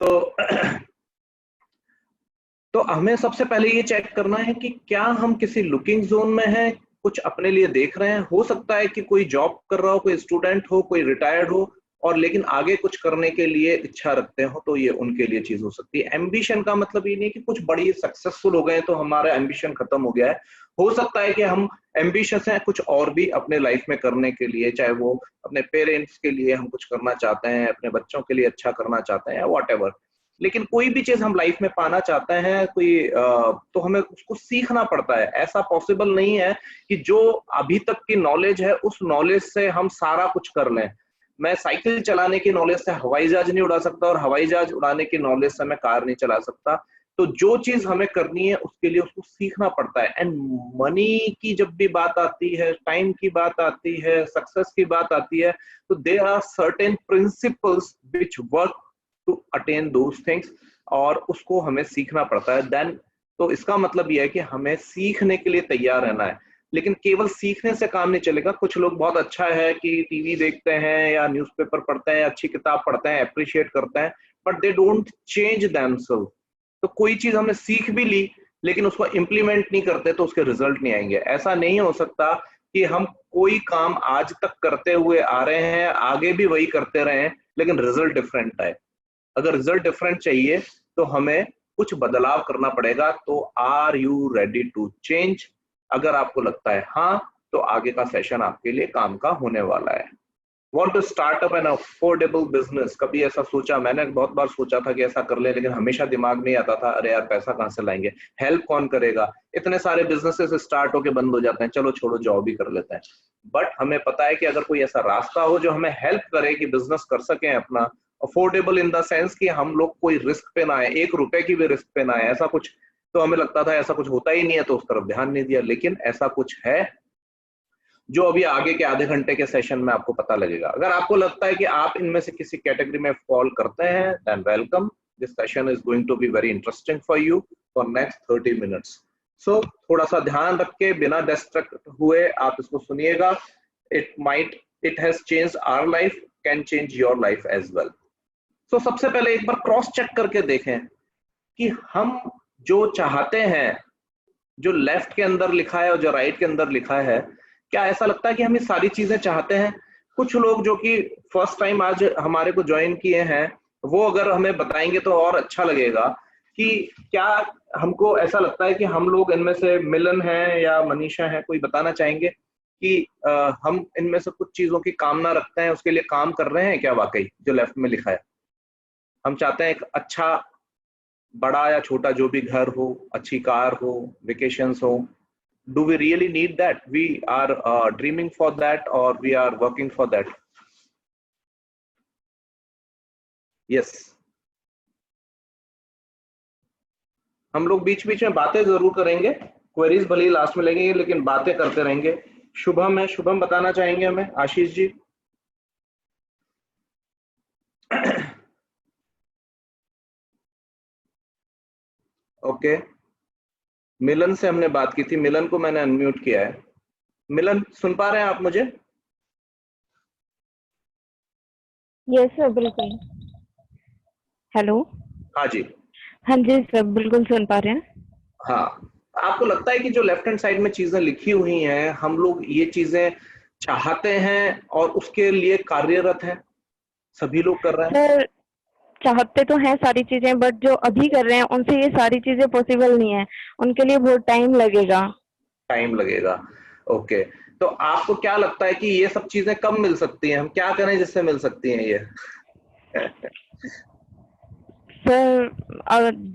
तो तो हमें सबसे पहले ये चेक करना है कि क्या हम किसी लुकिंग जोन में हैं, कुछ अपने लिए देख रहे हैं। हो सकता है कि कोई जॉब कर रहा हो, कोई स्टूडेंट हो, कोई रिटायर्ड हो और लेकिन आगे कुछ करने के लिए इच्छा रखते हो, तो ये उनके लिए चीज हो सकती है। एम्बिशन का मतलब ये नहीं कि कुछ बड़ी सक्सेसफुल हो गए तो हमारा एम्बिशन खत्म हो गया है। हो सकता है कि हम एम्बिशियस हैं कुछ और भी अपने लाइफ में करने के लिए, चाहे वो अपने पेरेंट्स के लिए हम कुछ करना चाहते हैं, अपने बच्चों के लिए अच्छा करना चाहते हैं, वॉट एवर। लेकिन कोई भी चीज हम लाइफ में पाना चाहते हैं, तो हमें उसको सीखना पड़ता है। ऐसा पॉसिबल नहीं है कि जो अभी तक की नॉलेज है उस नॉलेज से हम सारा कुछ कर लें। मैं साइकिल चलाने की नॉलेज से हवाई जहाज नहीं उड़ा सकता और हवाई जहाज उड़ाने की नॉलेज से मैं कार नहीं चला सकता। तो जो चीज हमें करनी है उसके लिए उसको सीखना पड़ता है। एंड मनी की जब भी बात आती है, टाइम की बात आती है, सक्सेस की बात आती है, तो there are certain principles which work to attain those things, और उसको हमें सीखना पड़ता है। देन तो इसका मतलब यह है कि हमें सीखने के लिए तैयार रहना है। लेकिन केवल सीखने से काम नहीं चलेगा। कुछ लोग बहुत अच्छा है कि टीवी देखते हैं या न्यूज़पेपर पढ़ते हैं, अच्छी किताब पढ़ते हैं, अप्रिशिएट करते हैं, but they don't change themselves. तो कोई चीज हमने सीख भी ली लेकिन उसको इम्प्लीमेंट नहीं करते तो उसके रिजल्ट नहीं आएंगे। ऐसा नहीं हो सकता कि हम कोई काम आज तक करते हुए आ रहे हैं, आगे भी वही करते रहे लेकिन रिजल्ट डिफरेंट आए। अगर रिजल्ट डिफरेंट चाहिए तो हमें कुछ बदलाव करना पड़ेगा। तो are you ready to change? अगर आपको लगता है हाँ, तो आगे का सेशन आपके लिए काम का होने वाला है। Want to start up an affordable business? कभी ऐसा सोचा? मैंने बहुत बार सोचा था कि ऐसा कर ले, लेकिन हमेशा दिमाग में आता था अरे यार पैसा कहाँ से लाएंगे, हेल्प कौन करेगा, इतने सारे बिजनेसेस स्टार्ट होके बंद हो जाते हैं, चलो छोड़ो जॉब ही कर लेते हैं। बट हमें पता है कि अगर कोई ऐसा रास्ता हो जो हमें हेल्प करे कि बिजनेस कर सकें अपना, अफोर्डेबल इन द सेंस कि हम लोग कोई रिस्क पे ना आए, 1 रुपए की भी रिस्क पे ना आए, ऐसा कुछ। तो हमें लगता था ऐसा कुछ होता ही नहीं है, तो उस तरफ ध्यान नहीं दिया। लेकिन ऐसा कुछ है जो अभी आगे के आधे घंटे के सेशन में आपको पता लगेगा। अगर आपको लगता है कि आप इनमें से किसी कैटेगरी में फॉल करते हैं, then welcome. This session is going to be very interesting for you for next 30 minutes. So थोड़ा सा ध्यान रख के बिना डिस्ट्रैक्ट हुए आप इसको सुनिएगा। It has changed our life, can change your life as well. So सबसे पहले एक बार क्रॉस चेक करके देखें कि हम जो चाहते हैं, जो लेफ्ट के अंदर लिखा है और जो राइट के अंदर लिखा है, क्या ऐसा लगता है कि हम ये सारी चीजें चाहते हैं? कुछ लोग जो कि फर्स्ट टाइम आज हमारे को ज्वाइन किए हैं, वो अगर हमें बताएंगे तो और अच्छा लगेगा कि क्या हमको ऐसा लगता है कि हम लोग इनमें से मिलन है या मनीषा है, कोई बताना चाहेंगे कि हम इनमें से कुछ चीजों की कामना रखते हैं, उसके लिए काम कर रहे हैं क्या वाकई जो लेफ्ट में लिखा है? हम चाहते हैं एक अच्छा, बड़ा या छोटा जो भी घर हो, अच्छी कार हो, वेकेशंस हो। Do we really need that? We are dreaming for that or we are working for that? Yes. हम लोग बीच बीच में बातें जरूर करेंगे, क्वेरीज भले ही लास्ट में लगेंगे लेकिन बातें करते रहेंगे। शुभम है, शुभम बताना चाहेंगे हमें? आशीष जी? ओके। मिलन से हमने बात की थी, मिलन को मैंने अनम्यूट किया है। मिलन सुन पा रहे हैं आप मुझे? यस सर, बिल्कुल। हेलो। हाँ जी। हाँ जी सर, बिल्कुल सुन पा रहे हैं। हाँ, आपको लगता है कि जो लेफ्ट हैंड साइड में चीजें लिखी हुई हैं, हम लोग ये चीजें चाहते हैं और उसके लिए कार्यरत हैं? सभी लोग कर रहे हैं? सर, चाहते तो हैं सारी चीजें, बट जो अभी कर रहे हैं उनसे ये सारी चीजें पॉसिबल नहीं है। उनके लिए बहुत टाइम लगेगा। टाइम लगेगा। ओके। तो आपको क्या लगता है कि ये सब चीजें कब मिल सकती हैं? हम क्या करें जिससे मिल सकती हैं ये? सर,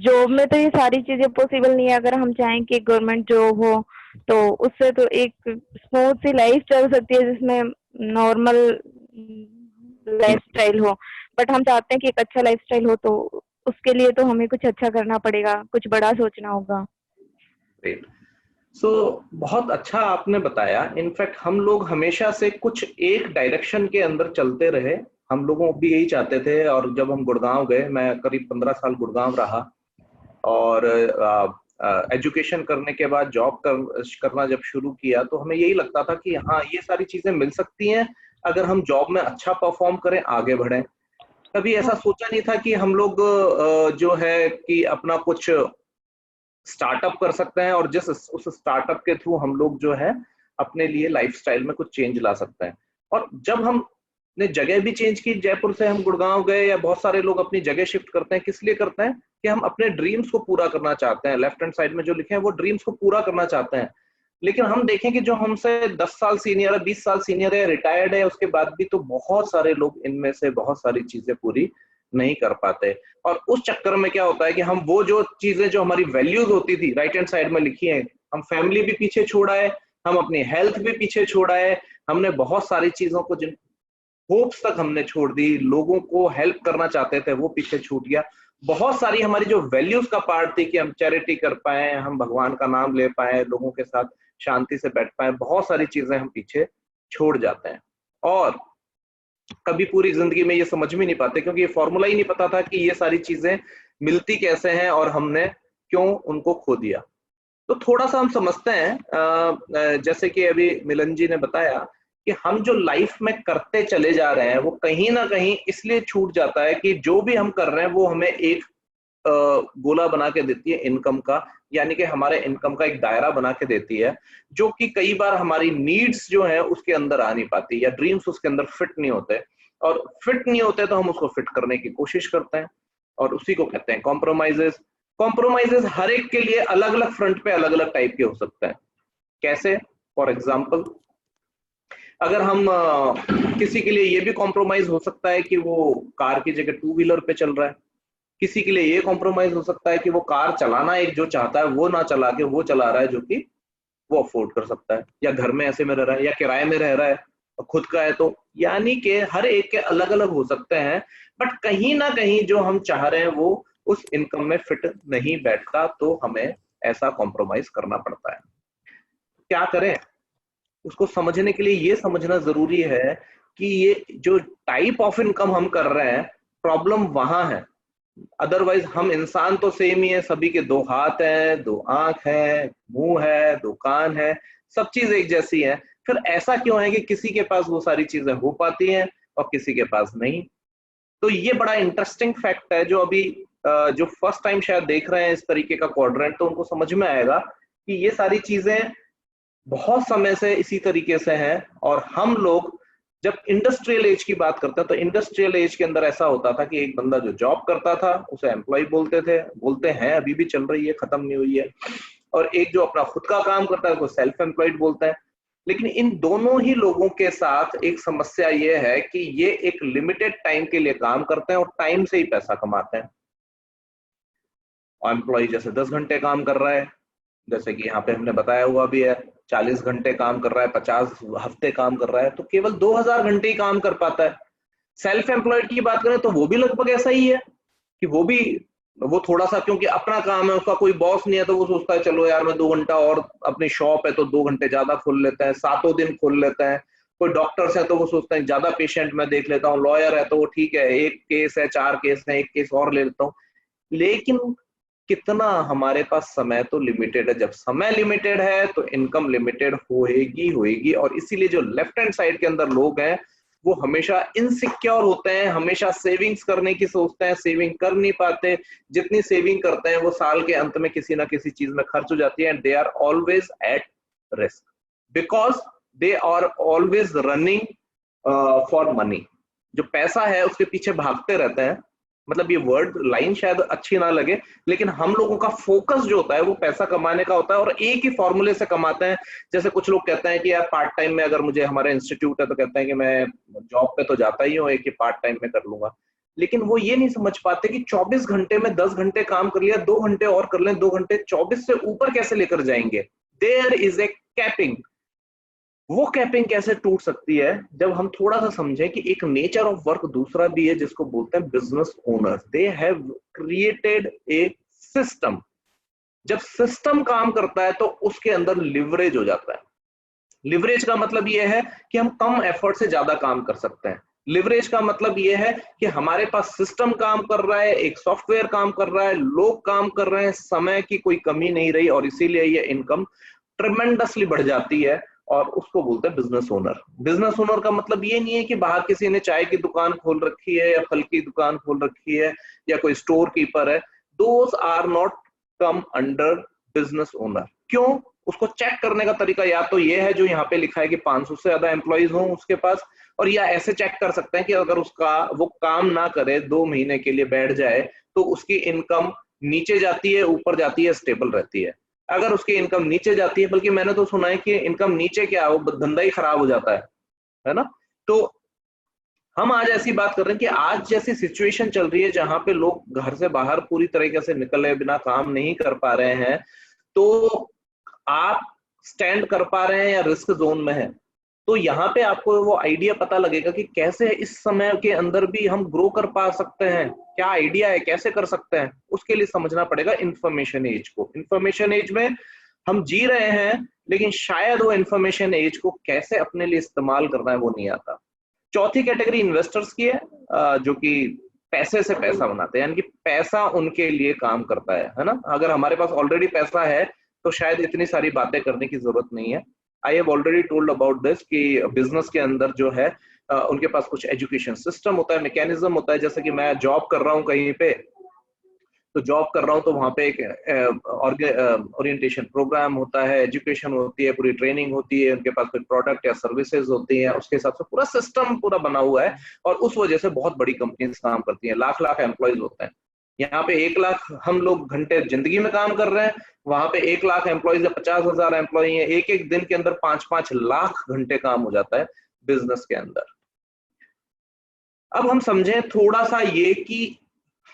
जॉब में तो ये सारी चीजें पॉसिबल नहीं है। अगर हम चाहें कि गवर्नमेंट जॉब हो तो उससे तो एक स्मूथ सी लाइफ चल सकती है जिसमें नॉर्मल लाइफ स्टाइल हो। बट हम चाहते हैं कि एक अच्छा लाइफ स्टाइल हो, तो उसके लिए तो हमें कुछ अच्छा करना पड़ेगा, कुछ बड़ा सोचना होगा। ग्रेट। सो बहुत अच्छा आपने बताया। इनफैक्ट हम लोग हमेशा से कुछ एक डायरेक्शन के अंदर चलते रहे। हम लोगों को भी यही चाहते थे, और जब हम गुड़गांव गए, मैं करीब 15 साल गुड़गांव रहा, और एजुकेशन करने के बाद करना जब शुरू किया तो हमें यही लगता था कि हाँ, ये सारी चीजें मिल सकती हैं अगर हम जॉब में अच्छा परफॉर्म करें, आगे बढ़ें। कभी ऐसा सोचा नहीं था कि हम लोग जो है कि अपना कुछ स्टार्टअप कर सकते हैं और जिस उस स्टार्टअप के थ्रू हम लोग जो है अपने लिए लाइफस्टाइल में कुछ चेंज ला सकते हैं। और जब हम ने जगह भी चेंज की, जयपुर से हम गुड़गांव गए, या बहुत सारे लोग अपनी जगह शिफ्ट करते हैं, किस लिए करते हैं कि हम अपने ड्रीम्स को पूरा करना चाहते हैं। लेफ्ट हैंड साइड में जो लिखे हैं वो ड्रीम्स को पूरा करना चाहते हैं। लेकिन हम देखें कि जो हमसे 10 साल सीनियर है, 20 साल सीनियर है, रिटायर्ड है, उसके बाद भी तो बहुत सारे लोग इनमें से बहुत सारी चीजें पूरी नहीं कर पाते। और उस चक्कर में क्या होता है कि हम वो जो चीजें जो हमारी वैल्यूज होती थी राइट हैंड साइड में लिखी है, हम फैमिली भी पीछे छोड़ा है, हम अपनी हेल्थ भी पीछे छोड़ा है, हमने बहुत सारी चीजों को, जिन होप्स तक हमने छोड़ दी, लोगों को हेल्प करना चाहते थे वो पीछे छूट गया। बहुत सारी हमारी जो वैल्यूज का पार्ट थी कि हम चैरिटी कर पाए, हम भगवान का नाम ले पाए, लोगों के साथ शांति से बैठ पाए, बहुत सारी चीजें हम पीछे छोड़ जाते हैं। और कभी पूरी जिंदगी में ये समझ में नहीं पाते, क्योंकि ये फॉर्मूला ही नहीं पता था कि ये सारी चीजें मिलती कैसे हैं और हमने क्यों उनको खो दिया। तो थोड़ा सा हम समझते हैं, जैसे कि अभी मिलन जी ने बताया कि हम जो लाइफ में करते चले जा रहे हैं वो कहीं ना कहीं इसलिए छूट जाता है कि जो भी हम कर रहे हैं वो हमें एक गोला बना के देती है इनकम का, यानी कि हमारे इनकम का एक दायरा बना के देती है, जो कि कई बार हमारी नीड्स जो है उसके अंदर आ नहीं पाती, या ड्रीम्स उसके अंदर फिट नहीं होते। और फिट नहीं होते तो हम उसको फिट करने की कोशिश करते हैं, और उसी को कहते हैं कॉम्प्रोमाइजेस। कॉम्प्रोमाइजेस हर एक के लिए अलग अलग फ्रंट पे अलग अलग टाइप के हो सकते हैं। कैसे? फॉर एग्जाम्पल, अगर हम किसी के लिए ये भी कॉम्प्रोमाइज हो सकता है कि वो कार की जगह टू व्हीलर पे चल रहा है। किसी के लिए ये कॉम्प्रोमाइज हो सकता है कि वो कार चलाना एक जो चाहता है वो ना चला के वो चला रहा है जो कि वो अफोर्ड कर सकता है, या घर में ऐसे में रह रहा है, या किराए में रह रहा है और खुद का है। तो यानी कि हर एक के अलग अलग हो सकते हैं, बट कहीं ना कहीं जो हम चाह रहे हैं वो उस इनकम में फिट नहीं बैठता, तो हमें ऐसा कॉम्प्रोमाइज करना पड़ता है। क्या करें? उसको समझने के लिए ये समझना जरूरी है कि ये जो टाइप ऑफ इनकम हम कर रहे हैं, प्रॉब्लम वहां है। अदरवाइज हम इंसान तो सेम ही है, सभी के दो हाथ हैं, दो आंख है, मुंह है, दो कान है, सब चीज एक जैसी है। फिर ऐसा क्यों है कि किसी के पास वो सारी चीजें हो पाती हैं और किसी के पास नहीं? तो ये बड़ा इंटरेस्टिंग फैक्ट है, जो अभी जो फर्स्ट टाइम शायद देख रहे हैं इस तरीके का क्वाड्रेंट, तो उनको समझ में आएगा कि ये सारी चीजें बहुत समय से इसी तरीके से हैं। और हम लोग जब इंडस्ट्रियल एज की बात करते हैं, तो इंडस्ट्रियल एज के अंदर ऐसा होता था कि एक बंदा जो जॉब करता था उसे एम्प्लॉय बोलते थे, बोलते हैं, अभी भी चल रही है, खत्म नहीं हुई है। और एक जो अपना खुद का काम करता है उसको सेल्फ एम्प्लॉयड बोलते हैं। लेकिन इन दोनों ही लोगों के साथ एक समस्या ये है कि ये एक लिमिटेड टाइम के लिए काम करते हैं और टाइम से ही पैसा कमाते हैं। एम्प्लॉय जैसे 10 घंटे काम कर रहा है, जैसे कि यहाँ पे हमने बताया हुआ भी है, 40 घंटे काम कर रहा है, 50 हफ्ते काम कर रहा है, तो केवल 2000 घंटे ही काम कर पाता है। सेल्फ एम्प्लॉयड की बात करें तो वो भी लगभग ऐसा ही है कि वो थोड़ा सा, क्योंकि अपना काम है, उसका कोई बॉस नहीं है, तो वो सोचता है चलो यार मैं 2 घंटा और, अपनी शॉप है तो 2 घंटे ज्यादा खोल लेते हैं, सातों दिन खोल लेते हैं। कोई डॉक्टर्स है तो वो सोचते हैं ज्यादा पेशेंट मैं देख लेता हूँ, लॉयर है तो वो ठीक है, एक केस है, 4 केस है, एक केस और ले लेता हूँ। लेकिन कितना, हमारे पास समय तो लिमिटेड है। जब समय लिमिटेड है तो इनकम लिमिटेड होएगी होएगी। और इसीलिए जो लेफ्ट हैंड साइड के अंदर लोग हैं वो हमेशा इनसिक्योर होते हैं, हमेशा सेविंग्स करने की सोचते हैं, सेविंग कर नहीं पाते। जितनी सेविंग करते हैं वो साल के अंत में किसी ना किसी चीज में खर्च हो जाती है, and they are always at risk because they are always running for money. जो पैसा है उसके पीछे भागते रहते हैं। मतलब ये वर्ड लाइन शायद अच्छी ना लगे, लेकिन हम लोगों का फोकस जो होता है वो पैसा कमाने का होता है, और एक ही फॉर्मूले से कमाते हैं। जैसे कुछ लोग कहते हैं कि यार पार्ट टाइम में, अगर मुझे, हमारा इंस्टीट्यूट है तो कहते हैं कि मैं जॉब पे तो जाता ही हूँ, एक ही पार्ट टाइम में कर लूंगा। लेकिन वो ये नहीं समझ पाते कि 24 घंटे में 10 घंटे काम कर लिया, 2 घंटे और कर लें, 2 घंटे 24 से ऊपर कैसे लेकर जाएंगे? There is a capping. वो कैपिंग कैसे टूट सकती है? जब हम थोड़ा सा समझें कि एक नेचर ऑफ वर्क दूसरा भी है जिसको बोलते हैं business owners. They have created a system. जब सिस्टम काम करता है तो उसके अंदर लिवरेज हो जाता है। लिवरेज का मतलब यह है कि हम कम एफर्ट से ज्यादा काम कर सकते हैं। लिवरेज का मतलब यह है कि हमारे पास सिस्टम काम कर रहा है, एक सॉफ्टवेयर काम कर रहा है, लोग काम कर रहे हैं, समय की कोई कमी नहीं रही, और इसीलिए ये इनकम ट्रेमेंडसली बढ़ जाती है। और उसको बोलते हैं बिजनेस ओनर। बिजनेस ओनर का मतलब ये नहीं है कि बाहर किसी ने चाय की दुकान खोल रखी है या फल की दुकान खोल रखी है या कोई स्टोर कीपर है, those are not come under business owner. क्यों? उसको चेक करने का तरीका या तो ये है जो यहाँ पे लिखा है कि 500 से ज्यादा एम्प्लॉइज हों उसके पास, और या ऐसे चेक कर सकते हैं कि अगर उसका वो काम ना करे 2 महीने के लिए बैठ जाए तो उसकी इनकम नीचे जाती है ऊपर जाती है स्टेबल रहती है। अगर उसकी इनकम नीचे जाती है, बल्कि मैंने तो सुना है कि इनकम नीचे क्या वो धंधा ही खराब हो जाता है ना। तो हम आज ऐसी बात कर रहे हैं कि आज जैसी सिचुएशन चल रही है जहां पे लोग घर से बाहर पूरी तरीके से निकले बिना काम नहीं कर पा रहे हैं, तो आप स्टैंड कर पा रहे हैं या रिस्क जोन में है, तो यहाँ पे आपको वो आइडिया पता लगेगा कि कैसे इस समय के अंदर भी हम ग्रो कर पा सकते हैं, क्या आइडिया है, कैसे कर सकते हैं। उसके लिए समझना पड़ेगा इंफॉर्मेशन एज को। इंफॉर्मेशन एज में हम जी रहे हैं, लेकिन शायद वो इंफॉर्मेशन एज को कैसे अपने लिए इस्तेमाल करना है वो नहीं आता। चौथी कैटेगरी इन्वेस्टर्स की है, जो कि पैसे से पैसा बनाते हैं, यानी कि पैसा उनके लिए काम करता है ना। अगर हमारे पास ऑलरेडी पैसा है तो शायद इतनी सारी बातें करने की जरूरत नहीं है। I have already told about this कि बिजनेस के अंदर जो है उनके पास कुछ एजुकेशन सिस्टम होता है, मैकेनिज्म होता है। जैसे कि मैं जॉब कर रहा हूँ कहीं पे, तो जॉब कर रहा हूँ तो वहां पे एक ओरिएंटेशन प्रोग्राम होता है, एजुकेशन होती है, पूरी ट्रेनिंग होती है, उनके पास कोई प्रोडक्ट या सर्विसेज होती है, उसके हिसाब से पूरा सिस्टम पूरा बना हुआ है। और उस वजह से बहुत बड़ी कंपनीज काम करती हैं, लाख लाख एम्प्लॉयज होते हैं। यहाँ पे 1 लाख हम लोग घंटे जिंदगी में काम कर रहे हैं, वहां पे 1 लाख एम्प्लॉयज या 50,000 एम्प्लॉय है, एक एक दिन के अंदर 5-5 लाख घंटे काम हो जाता है बिजनेस के अंदर। अब हम समझें थोड़ा सा ये कि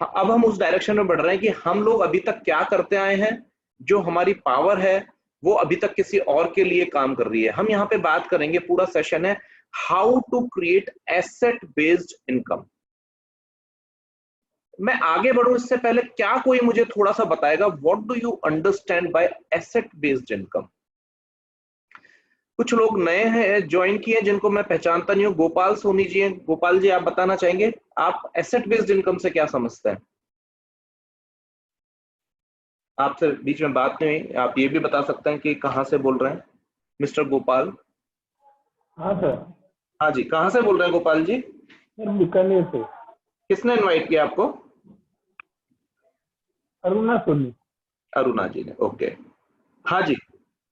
अब हम उस डायरेक्शन में बढ़ रहे हैं कि हम लोग अभी तक क्या करते आए हैं, जो हमारी पावर है वो अभी तक किसी और के लिए काम कर रही है। हम यहाँ पे बात करेंगे, पूरा सेशन है how to create asset based income. मैं आगे बढ़ूं इससे पहले क्या कोई मुझे थोड़ा सा बताएगा what do you understand by asset based income. कुछ लोग नए हैं ज्वाइन किए जिनको मैं पहचानता नहीं हूं। गोपाल सोनी जी हैं। गोपाल जी, आप बताना चाहेंगे आप एसेट बेस्ड इनकम से क्या समझते हैं? आपसे बीच में बात नहीं हुई, आप ये भी बता सकते हैं कि कहां से बोल रहे हैं मिस्टर गोपाल? हाँ सर। हाँ जी, कहां से बोल रहे हैं गोपाल जी? सर बीकानेर से। किसने इनवाइट किया आपको? अरुणा सोनी। अरुणा जी ने, ओके। हाँ जी,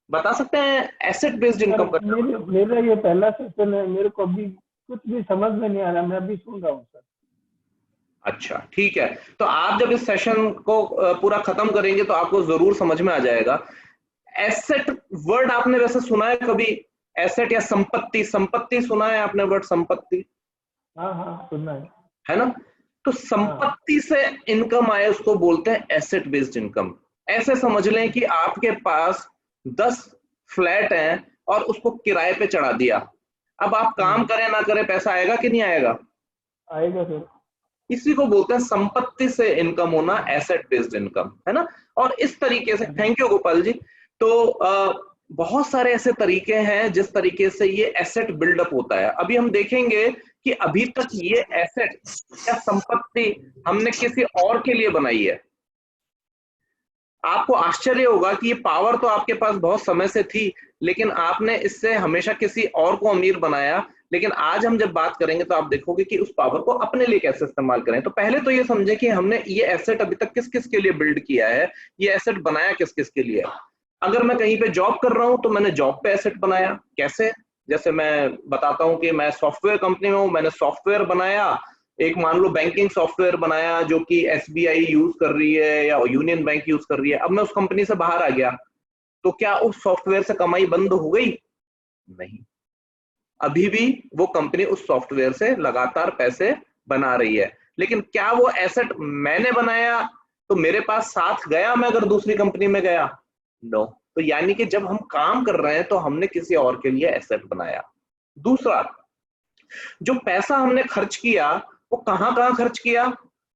बता सकते हैं एसेट बेस्ड इनकम का? मेरा ये पहला सेशन है, मेरे को अभी कुछ भी समझ में नहीं आ रहा, मैं अभी सुन रहा हूँ सर। अच्छा ठीक है, तो आप जब इस सेशन को पूरा खत्म करेंगे तो आपको जरूर समझ में आ जाएगा। एसेट वर्ड आपने वैसे सुना है कभी? एसेट या संपत्ति, संपत्ति सुना है आपने वर्ड संपत्ति? हाँ हाँ सुना है ना। तो संपत्ति से इनकम आए उसको बोलते हैं एसेट बेस्ड इनकम। ऐसे समझ लें कि आपके पास 10 फ्लैट हैं और उसको किराए पे चढ़ा दिया, अब आप काम करें ना करें पैसा आएगा कि नहीं आएगा? आएगा सर। इसी को बोलते हैं संपत्ति से इनकम होना, एसेट बेस्ड इनकम, है ना। और इस तरीके से, थैंक यू गोपाल जी। तो बहुत सारे ऐसे तरीके हैं जिस तरीके से ये एसेट बिल्डअप होता है। अभी हम देखेंगे कि अभी तक ये एसेट या संपत्ति हमने किसी और के लिए बनाई है। आपको आश्चर्य होगा कि ये पावर तो आपके पास बहुत समय से थी, लेकिन आपने इससे हमेशा किसी और को अमीर बनाया। लेकिन आज हम जब बात करेंगे तो आप देखोगे कि उस पावर को अपने लिए कैसे इस्तेमाल करें। तो पहले तो ये समझे कि हमने ये एसेट अभी तक किस किस के लिए बिल्ड किया है, ये एसेट बनाया किस किस के लिए। अगर मैं कहीं पे जॉब कर रहा हूं तो मैंने जॉब पे एसेट बनाया। कैसे? जैसे मैं बताता हूं कि मैं सॉफ्टवेयर कंपनी में हूं, मैंने सॉफ्टवेयर बनाया, एक मान लो बैंकिंग सॉफ्टवेयर बनाया जो कि एसबीआई यूज कर रही है या यूनियन बैंक यूज कर रही है। अब मैं उस कंपनी से बाहर आ गया तो क्या उस सॉफ्टवेयर से कमाई बंद हो गई? नहीं, अभी भी वो कंपनी उस सॉफ्टवेयर से लगातार पैसे बना रही है। लेकिन क्या वो एसेट मैंने बनाया तो मेरे पास साथ गया मैं अगर दूसरी कंपनी में गया? नो। तो यानी कि जब हम काम कर रहे हैं तो हमने किसी और के लिए एसेट बनाया। दूसरा, जो पैसा हमने खर्च किया वो कहां कहां खर्च किया?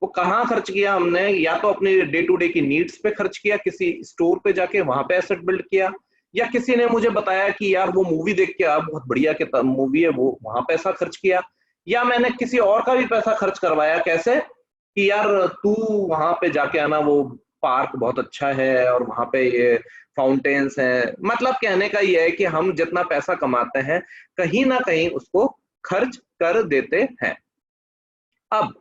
वो कहां खर्च किया हमने? या तो अपने डे टू डे की नीड्स पे खर्च किया, किसी स्टोर पे जाके वहां पे एसेट बिल्ड किया, या किसी ने मुझे बताया कि यार वो मूवी देख के आ, बहुत बढ़िया मूवी है, वो वहां पैसा खर्च किया, या मैंने किसी और का भी पैसा खर्च करवाया। कैसे? कि यार तू वहां पे जाके आना, वो पार्क बहुत अच्छा है और वहां पे ये फाउंटेन्स हैं। मतलब कहने का ये है कि हम जितना पैसा कमाते हैं कहीं ना कहीं उसको खर्च कर देते हैं। अब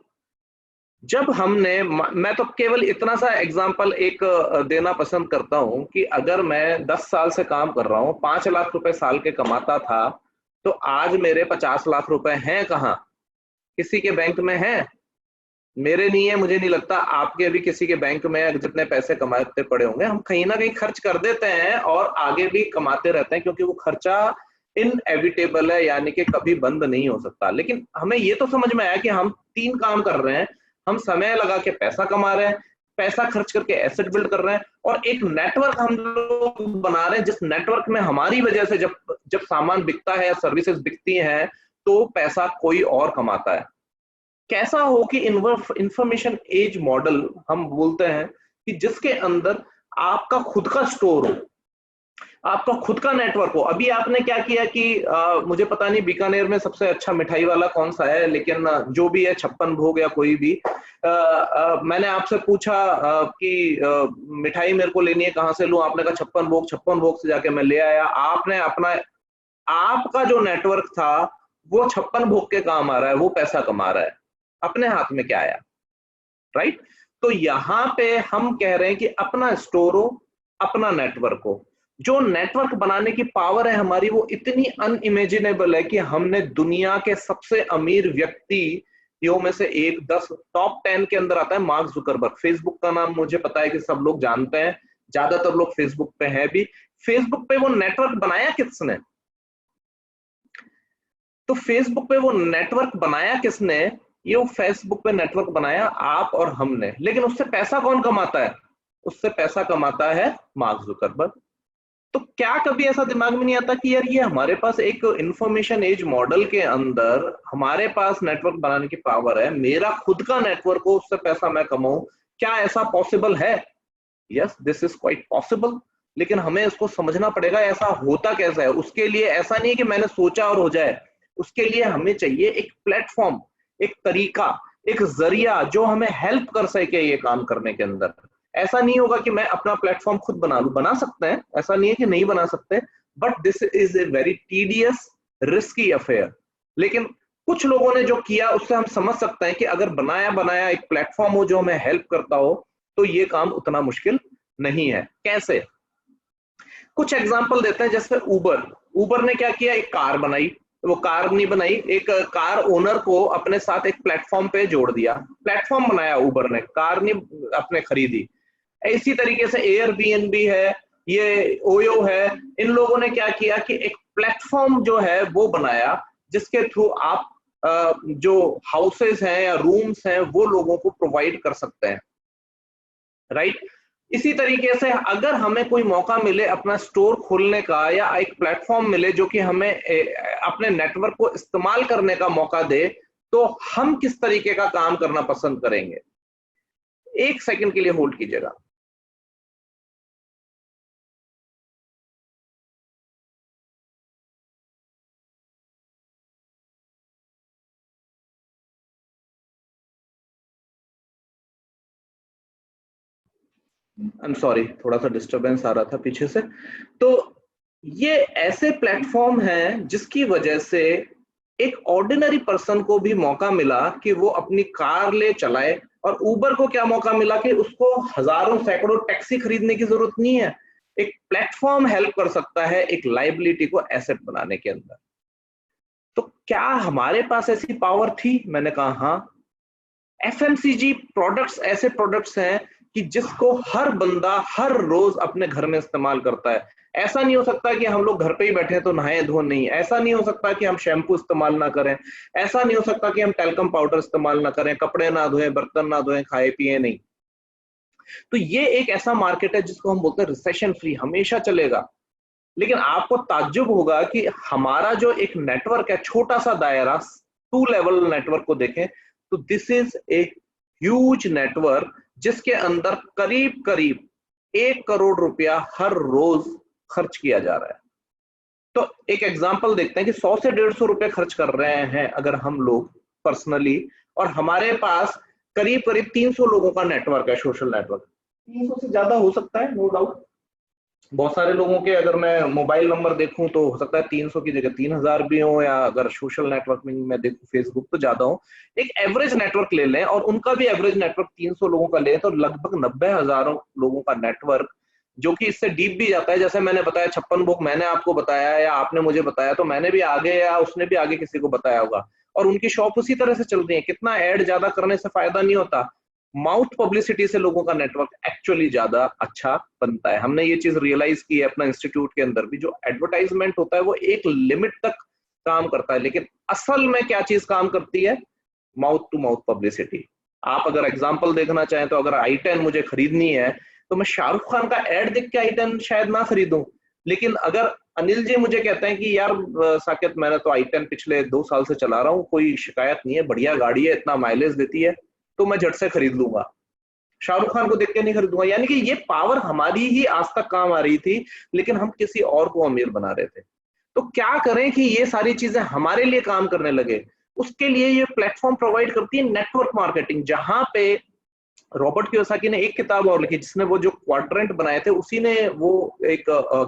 जब हमने, मैं तो केवल इतना सा एग्जांपल एक देना पसंद करता हूं कि अगर मैं 10 साल से काम कर रहा हूं, 5 लाख रुपए साल के कमाता था, तो आज मेरे 50 लाख रुपए हैं कहाँ? किसी के बैंक में हैं? मेरे नहीं है, मुझे नहीं लगता आपके भी किसी के बैंक में जितने पैसे कमाते पड़े होंगे। हम कहीं ना कहीं खर्च कर देते हैं और आगे भी कमाते रहते हैं, क्योंकि वो खर्चा इनएविटेबल है, यानी कि कभी बंद नहीं हो सकता। लेकिन हमें ये तो समझ में आया कि हम 3 काम कर रहे हैं। हम समय लगा के पैसा कमा रहे हैं, पैसा खर्च करके एसेट बिल्ड कर रहे हैं, और एक नेटवर्क हम लोग बना रहे हैं, जिस नेटवर्क में हमारी वजह से जब जब सामान बिकता है या सर्विसेज बिकती हैं तो पैसा कोई और कमाता है। कैसा हो कि इंफॉर्मेशन एज मॉडल हम बोलते हैं कि जिसके अंदर आपका खुद का स्टोर हो, आपका खुद का नेटवर्क हो। अभी आपने क्या किया कि मुझे पता नहीं बीकानेर में सबसे अच्छा मिठाई वाला कौन सा है, लेकिन जो भी है, छप्पन भोग या कोई भी, मैंने आपसे पूछा कि मिठाई मेरे को लेनी है, कहाँ से लूं? आपने कहा छप्पन भोग। छप्पन भोग से जाके मैं ले आया। आपने अपना, आपका जो नेटवर्क था वो छप्पन भोग के काम आ रहा है, वो पैसा कमा रहा है, अपने हाथ में क्या आया? राइट? तो यहां पे हम कह रहे हैं कि अपना स्टोर हो, अपना नेटवर्क हो। जो नेटवर्क बनाने की पावर है हमारी, वो इतनी अनइमेजिनेबल है कि हमने दुनिया के सबसे अमीर व्यक्तियों में से एक, 10 टॉप 10 के अंदर आता है मार्क जुकरबर्ग। फेसबुक का नाम मुझे पता है कि सब लोग जानते हैं, ज्यादातर लोग फेसबुक पे हैं भी। फेसबुक पे वो नेटवर्क बनाया किसने? तो फेसबुक पे वो नेटवर्क बनाया किसने? ये वो फेसबुक पे नेटवर्क बनाया आप और हमने। लेकिन उससे पैसा कौन कमाता है? उससे पैसा कमाता है मार्क जुकरबर्ग। तो क्या कभी ऐसा दिमाग में नहीं आता कि यार, ये हमारे पास एक इंफॉर्मेशन एज मॉडल के अंदर हमारे पास नेटवर्क बनाने की पावर है, मेरा खुद का नेटवर्क हो, उससे पैसा मैं कमाऊं? क्या ऐसा पॉसिबल है? Yes, this is quite possible. लेकिन हमें इसको समझना पड़ेगा ऐसा होता कैसा है। उसके लिए ऐसा नहीं कि मैंने सोचा और हो जाए। उसके लिए हमें चाहिए एक प्लेटफॉर्म, एक तरीका, एक जरिया जो हमें हेल्प कर सके ये काम करने के अंदर। ऐसा नहीं होगा कि मैं अपना प्लेटफॉर्म खुद बना लूं। बना सकते हैं, ऐसा नहीं है कि नहीं बना सकते, but this is a very tedious, risky affair. लेकिन कुछ लोगों ने जो किया उससे हम समझ सकते हैं कि अगर बनाया बनाया एक प्लेटफॉर्म हो जो हमें हेल्प करता हो, तो ये काम उतना मुश्किल नहीं है। कैसे? कुछ एग्जांपल देते हैं। जैसे उबर ने क्या किया? एक कार बनाई। वो कार नहीं बनाई, एक कार ओनर को अपने साथ एक प्लेटफॉर्म पे जोड़ दिया। प्लेटफॉर्म बनाया उबर ने, कार नहीं अपने खरीदी। इसी तरीके से एयरबीएनबी है, ये ओयो है, इन लोगों ने क्या किया कि एक प्लेटफॉर्म जो है वो बनाया, जिसके थ्रू आप जो हाउसेस हैं या रूम्स हैं वो लोगों को प्रोवाइड कर सकते हैं। राइट? इसी तरीके से अगर हमें कोई मौका मिले अपना स्टोर खोलने का, या एक प्लेटफॉर्म मिले जो कि हमें अपने नेटवर्क को इस्तेमाल करने का मौका दे, तो हम किस तरीके का काम करना पसंद करेंगे? एक सेकंड के लिए होल्ड कीजिएगा। आई एम सॉरी, थोड़ा सा डिस्टरबेंस आ रहा था पीछे से। तो ये ऐसे प्लेटफॉर्म हैं जिसकी वजह से एक ऑर्डिनरी पर्सन को भी मौका मिला कि वो अपनी कार ले चलाए, और उबर को क्या मौका मिला कि उसको हजारों सैकड़ों टैक्सी खरीदने की जरूरत नहीं है। एक प्लेटफॉर्म हेल्प कर सकता है एक लाइबिलिटी को एसेट बनाने के अंदर। तो क्या हमारे पास ऐसी पावर थी? मैंने कहा हाँ। एफएमसीजी प्रोडक्ट्स ऐसे प्रोडक्ट्स हैं कि जिसको हर बंदा हर रोज अपने घर में इस्तेमाल करता है। ऐसा नहीं हो सकता कि हम लोग घर पे ही बैठे हैं तो नहाए धो नहीं। ऐसा नहीं हो सकता कि हम शैम्पू इस्तेमाल ना करें। ऐसा नहीं हो सकता कि हम टैल्कम पाउडर इस्तेमाल ना करें, कपड़े ना धोएं, बर्तन ना धोएं, खाए पिए नहीं। तो ये एक ऐसा मार्केट है जिसको हम बोलते हैं रिसेशन फ्री, हमेशा चलेगा। लेकिन आपको ताज्जुब होगा कि हमारा जो एक नेटवर्क है, छोटा सा दायरा, 2 लेवल नेटवर्क को देखें तो this is a huge network जिसके अंदर करीब करीब 1 करोड़ रुपया हर रोज खर्च किया जा रहा है। तो एक एग्जांपल देखते हैं कि 100 से 150 रुपए खर्च कर रहे हैं अगर हम लोग पर्सनली, और हमारे पास करीब करीब 300 लोगों का नेटवर्क है, सोशल नेटवर्क। 300 से ज्यादा हो सकता है, नो डाउट। बहुत सारे लोगों के अगर मैं मोबाइल नंबर देखूं तो हो सकता है 300 की जगह 3000 भी हो, या अगर सोशल नेटवर्किंग में देखूं फेसबुक तो ज्यादा हो। एक एवरेज नेटवर्क ले लें और उनका भी एवरेज नेटवर्क 300 लोगों का ले तो लगभग 90,000 लोगों का नेटवर्क, जो कि इससे डीप भी जाता है। जैसे मैंने बताया 56 बुक मैंने आपको बताया या आपने मुझे बताया, तो मैंने भी आगे या उसने भी आगे किसी को बताया होगा, और उनकी शॉप उसी तरह से चल रही है। कितना ऐड ज्यादा करने से फायदा नहीं होता, माउथ पब्लिसिटी से लोगों का नेटवर्क एक्चुअली ज्यादा अच्छा बनता है। हमने ये चीज रियलाइज की है अपना इंस्टीट्यूट के अंदर भी। जो एडवर्टाइजमेंट होता है वो एक लिमिट तक काम करता है, लेकिन असल में क्या चीज काम करती है, माउथ टू माउथ पब्लिसिटी। आप अगर एग्जांपल देखना चाहें तो अगर i10 मुझे खरीदनी है तो मैं शाहरुख खान का एड देख के i10 शायद ना खरीदूं, लेकिन अगर अनिल जी मुझे कहते हैं कि यार साकेत मैंने तो i10 पिछले 2 साल से चला रहा हूँ, कोई शिकायत नहीं है, बढ़िया गाड़ी है, इतना माइलेज देती है, तो मैं झट से खरीद लूंगा, शाहरुख खान को देख के नहीं खरीदूंगा। यानी कि ये पावर हमारी ही आज तक काम आ रही थी, लेकिन हम किसी और को अमीर बना रहे थे। तो क्या करें कि ये सारी चीजें हमारे लिए काम करने लगे। उसके लिए ये प्लेटफॉर्म प्रोवाइड करती है नेटवर्क मार्केटिंग, जहां पे रॉबर्ट कियोसाकी ने एक किताब और लिखी, जिसने वो जो क्वाड्रेंट बनाए थे उसी ने वो एक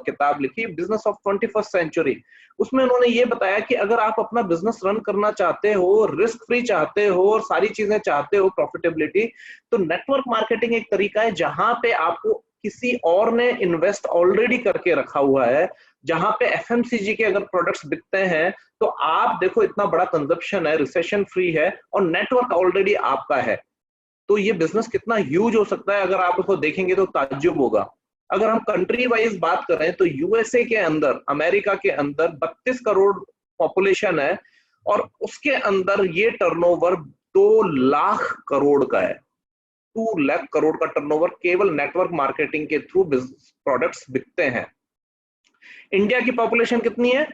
किताब लिखी, बिजनेस ऑफ 21st सेंचुरी। उसमें उन्होंने ये बताया कि अगर आप अपना बिजनेस रन करना चाहते हो, रिस्क फ्री चाहते हो और सारी चीजें चाहते हो, प्रॉफिटेबिलिटी, तो नेटवर्क मार्केटिंग एक तरीका है जहां पे आपको किसी और ने इन्वेस्ट ऑलरेडी करके रखा हुआ है। जहां पे एफएमसीजी के अगर प्रोडक्ट्स बिकते हैं तो आप देखो इतना बड़ा कंजप्शन है, रिसेशन फ्री है और नेटवर्क ऑलरेडी आपका है। तो ये बिजनेस कितना ह्यूज हो सकता है, अगर आप उसको देखेंगे तो ताज्जुब होगा। अगर हम कंट्री वाइज बात करें तो यूएसए के अंदर, अमेरिका के अंदर 32 करोड़ पॉपुलेशन है और उसके अंदर ये टर्नओवर 2 लाख करोड़ का है। 2 लाख करोड़ का टर्नओवर केवल नेटवर्क मार्केटिंग के थ्रू प्रोडक्ट्स बिकते हैं। इंडिया की पॉपुलेशन कितनी है,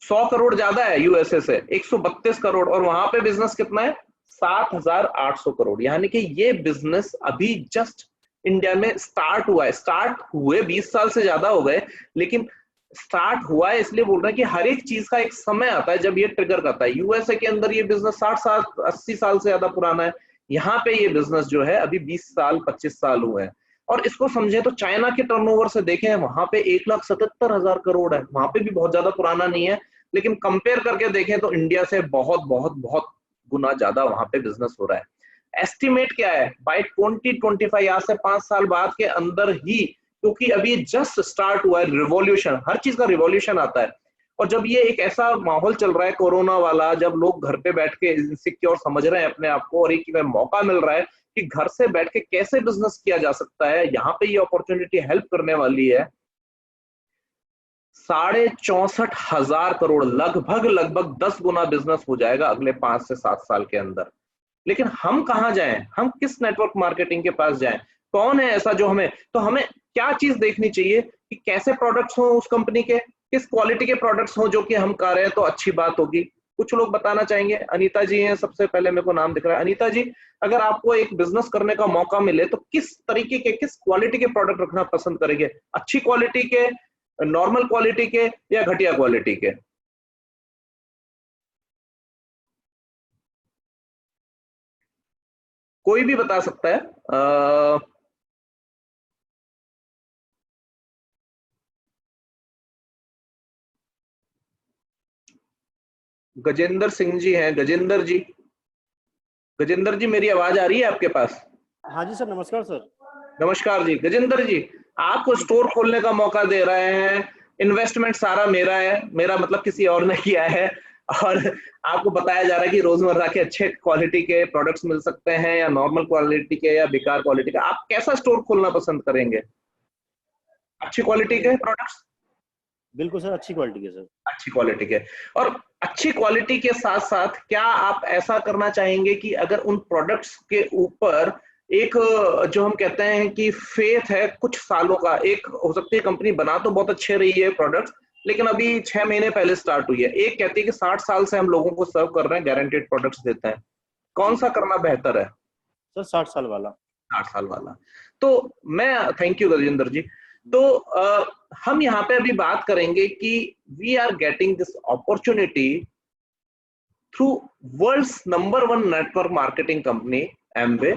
100 करोड़ ज्यादा है यूएसए से, 132 करोड़, और वहां पे बिजनेस कितना है, 7,800 करोड़। यानी कि ये बिजनेस अभी जस्ट इंडिया में स्टार्ट हुआ है। स्टार्ट हुए 20 साल से ज्यादा हो गए, लेकिन स्टार्ट हुआ है इसलिए बोल रहे हैं कि हर एक चीज का एक समय आता है जब ये ट्रिगर करता है। यूएसए के अंदर ये बिजनेस 60 साल 80 साल से ज्यादा पुराना है, यहाँ पे ये बिजनेस जो है अभी 20 साल 25 साल हुए हैं। और इसको समझे तो चाइना के टर्नओवर से देखें, वहां पे 1,77,000 करोड़ है, वहां पे भी बहुत ज्यादा पुराना नहीं है, लेकिन कंपेयर करके देखें तो इंडिया से बहुत बहुत बहुत गुना ज्यादा वहां पे बिजनेस हो रहा है। एस्टिमेट क्या है, बाय 2025 आज से 5 साल बाद के अंदर ही, क्योंकि अभी जस्ट स्टार्ट हुआ है रिवॉल्यूशन, हर चीज का रिवॉल्यूशन आता है। और जब ये एक ऐसा माहौल चल रहा है कोरोना वाला, जब लोग घर पे बैठ के इनसिक्योर समझ रहे हैं अपने आप को और एक मौका मिल रहा है कि घर से बैठ के कैसे बिजनेस किया जा सकता है, यहाँ पे ये अपॉर्चुनिटी हेल्प करने वाली है। 64,500 करोड़, लगभग लगभग 10 गुना बिजनेस हो जाएगा अगले 5 से 7 साल के अंदर। लेकिन हम कहाँ जाएं, हम किस नेटवर्क मार्केटिंग के पास जाएं, कौन है ऐसा जो हमें, तो हमें क्या चीज देखनी चाहिए कि कैसे प्रोडक्ट्स हो उस कंपनी के, किस क्वालिटी के प्रोडक्ट्स हो जो कि हम कर रहे हैं, तो अच्छी बात होगी। कुछ लोग बताना चाहेंगे, अनीता जी हैं सबसे पहले, मेरे को नाम दिख रहा है। अनीता जी, अगर आपको एक बिजनेस करने का मौका मिले तो किस तरीके के, किस क्वालिटी के प्रोडक्ट रखना पसंद करेंगे, अच्छी क्वालिटी के, नॉर्मल क्वालिटी के या घटिया क्वालिटी के? कोई भी बता सकता है। गजेंद्र सिंह जी हैं, गजेंद्र जी, गजेंद्र जी मेरी आवाज आ रही है आपके पास? हाँ जी सर, नमस्कार सर। नमस्कार जी। गजेंद्र जी, आपको स्टोर खोलने का मौका दे रहे हैं, इन्वेस्टमेंट सारा मेरा है, मेरा मतलब किसी और ने किया है, और आपको बताया जा रहा है कि रोजमर्रा के अच्छे क्वालिटी के प्रोडक्ट्स मिल सकते हैं या नॉर्मल क्वालिटी के या बेकार क्वालिटी के, आप कैसा स्टोर खोलना पसंद करेंगे? अच्छी क्वालिटी के प्रोडक्ट्स? बिल्कुल सर, अच्छी क्वालिटी के सर। अच्छी क्वालिटी के। और अच्छी क्वालिटी के साथ साथ क्या आप ऐसा करना चाहेंगे कि अगर उन प्रोडक्ट्स के ऊपर एक, जो हम कहते हैं कि फेथ है कुछ सालों का, एक हो सकती है कंपनी बना तो बहुत अच्छे रही है प्रोडक्ट्स, लेकिन अभी 6 महीने पहले स्टार्ट हुई है, एक कहती है कि 60 साल से हम लोगों को सर्व कर रहे हैं, गारंटेड प्रोडक्ट्स देते हैं, कौन सा करना बेहतर है? सर 60 साल वाला। 60 साल वाला। तो मैं, थैंक यू गजेंद्र जी। तो हम यहाँ पे अभी बात करेंगे कि we are getting this opportunity through world's number 1 network marketing company Amway,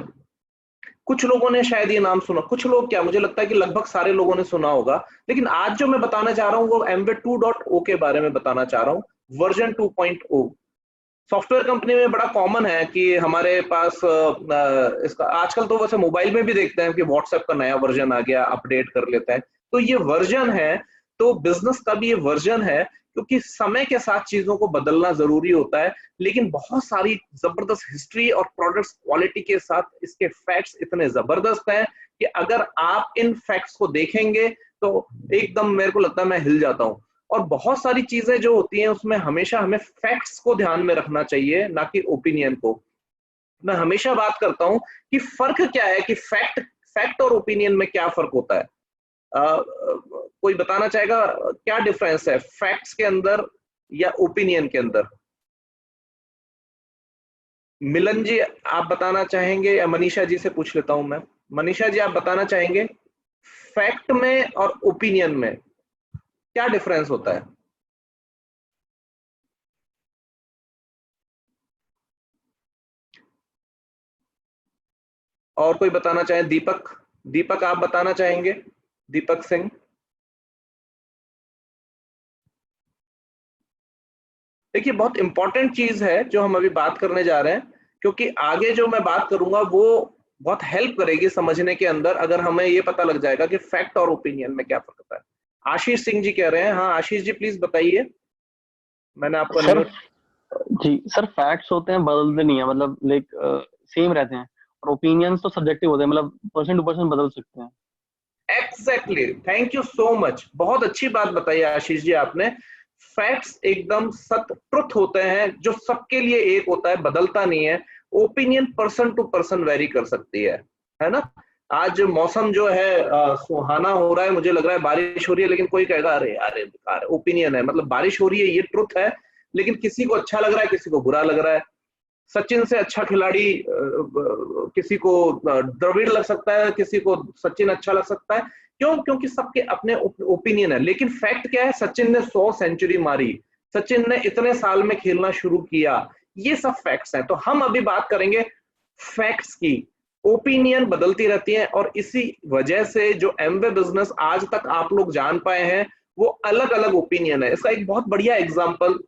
कुछ लोगों ने शायद ये नाम सुना, कुछ लोग क्या, मुझे लगता है कि लगभग सारे लोगों ने सुना होगा। लेकिन आज जो मैं बताना चाह रहा हूँ वो एमवे 2.0 के बारे में बताना चाह रहा हूँ, वर्जन 2.0। सॉफ्टवेयर कंपनी में बड़ा कॉमन है कि हमारे पास इसका आजकल तो वैसे मोबाइल में भी देखते हैं कि व्हाट्सएप का नया वर्जन आ गया, अपडेट कर लेते हैं। तो ये वर्जन है, तो बिजनेस का भी ये वर्जन है, क्योंकि समय के साथ चीजों को बदलना जरूरी होता है। लेकिन बहुत सारी जबरदस्त हिस्ट्री और प्रोडक्ट्स क्वालिटी के साथ इसके फैक्ट्स इतने जबरदस्त हैं कि अगर आप इन फैक्ट्स को देखेंगे तो एकदम मेरे को लगता है मैं हिल जाता हूँ। और बहुत सारी चीजें जो होती हैं उसमें हमेशा हमें फैक्ट्स को ध्यान में रखना चाहिए, ना कि ओपिनियन को। मैं हमेशा बात करता हूं कि फर्क क्या है, कि फैक्ट और ओपिनियन में क्या फर्क होता है। कोई बताना चाहेगा क्या डिफरेंस है फैक्ट्स के अंदर या ओपिनियन के अंदर? मिलन जी आप बताना चाहेंगे, या मनीषा जी से पूछ लेता हूं मैं। मनीषा जी आप बताना चाहेंगे फैक्ट में और ओपिनियन में क्या डिफरेंस होता है? और कोई बताना चाहे? दीपक, दीपक आप बताना चाहेंगे? दीपक सिंह। देखिए बहुत इंपॉर्टेंट चीज है जो हम अभी बात करने जा रहे हैं, क्योंकि आगे जो मैं बात करूंगा वो बहुत हेल्प करेगी समझने के अंदर, अगर हमें ये पता लग जाएगा कि फैक्ट और ओपिनियन में क्या फर्क होता है। आशीष सिंह जी कह रहे हैं। हाँ आशीष जी प्लीज बताइए, मैंने आपको सर अनम्यूट। जी सर, फैक्ट्स होते हैं, बदलते नहीं है, मतलब लाइक सेम रहते हैं। और ओपिनियंस तो सब्जेक्टिव होते हैं, मतलब पर्सन टू पर्सन बदल सकते हैं। Exactly, thank you so much, बहुत अच्छी बात बताई आशीष जी आपने। फैक्ट्स एकदम सत्य, ट्रुथ होते हैं जो सबके लिए एक होता है, बदलता नहीं है। Opinion person to person vary कर सकती है ना। आज मौसम जो है सुहाना हो रहा है, मुझे लग रहा है बारिश हो रही है, लेकिन कोई कहेगा अरे अरे बेकार, ओपिनियन है, मतलब बारिश हो रही है ये ट्रुथ है, लेकिन किसी को अच्छा लग रहा है, किसी को बुरा लग रहा है। सचिन से अच्छा खिलाड़ी किसी को द्रविड़ लग सकता है, किसी को सचिन अच्छा लग सकता है। क्यों? क्योंकि सबके अपने ओपिनियन है। लेकिन फैक्ट क्या है? सचिन ने 100 सेंचुरी मारी, सचिन ने इतने साल में खेलना शुरू किया, ये सब फैक्ट्स हैं। तो हम अभी बात करेंगे फैक्ट्स की। ओपिनियन बदलती रहती है, और इसी वजह से जो एमवे बिजनेस आज तक आप लोग जान पाए हैं वो अलग अलग ओपिनियन है। इसका एक बहुत बढ़िया एग्जाम्पल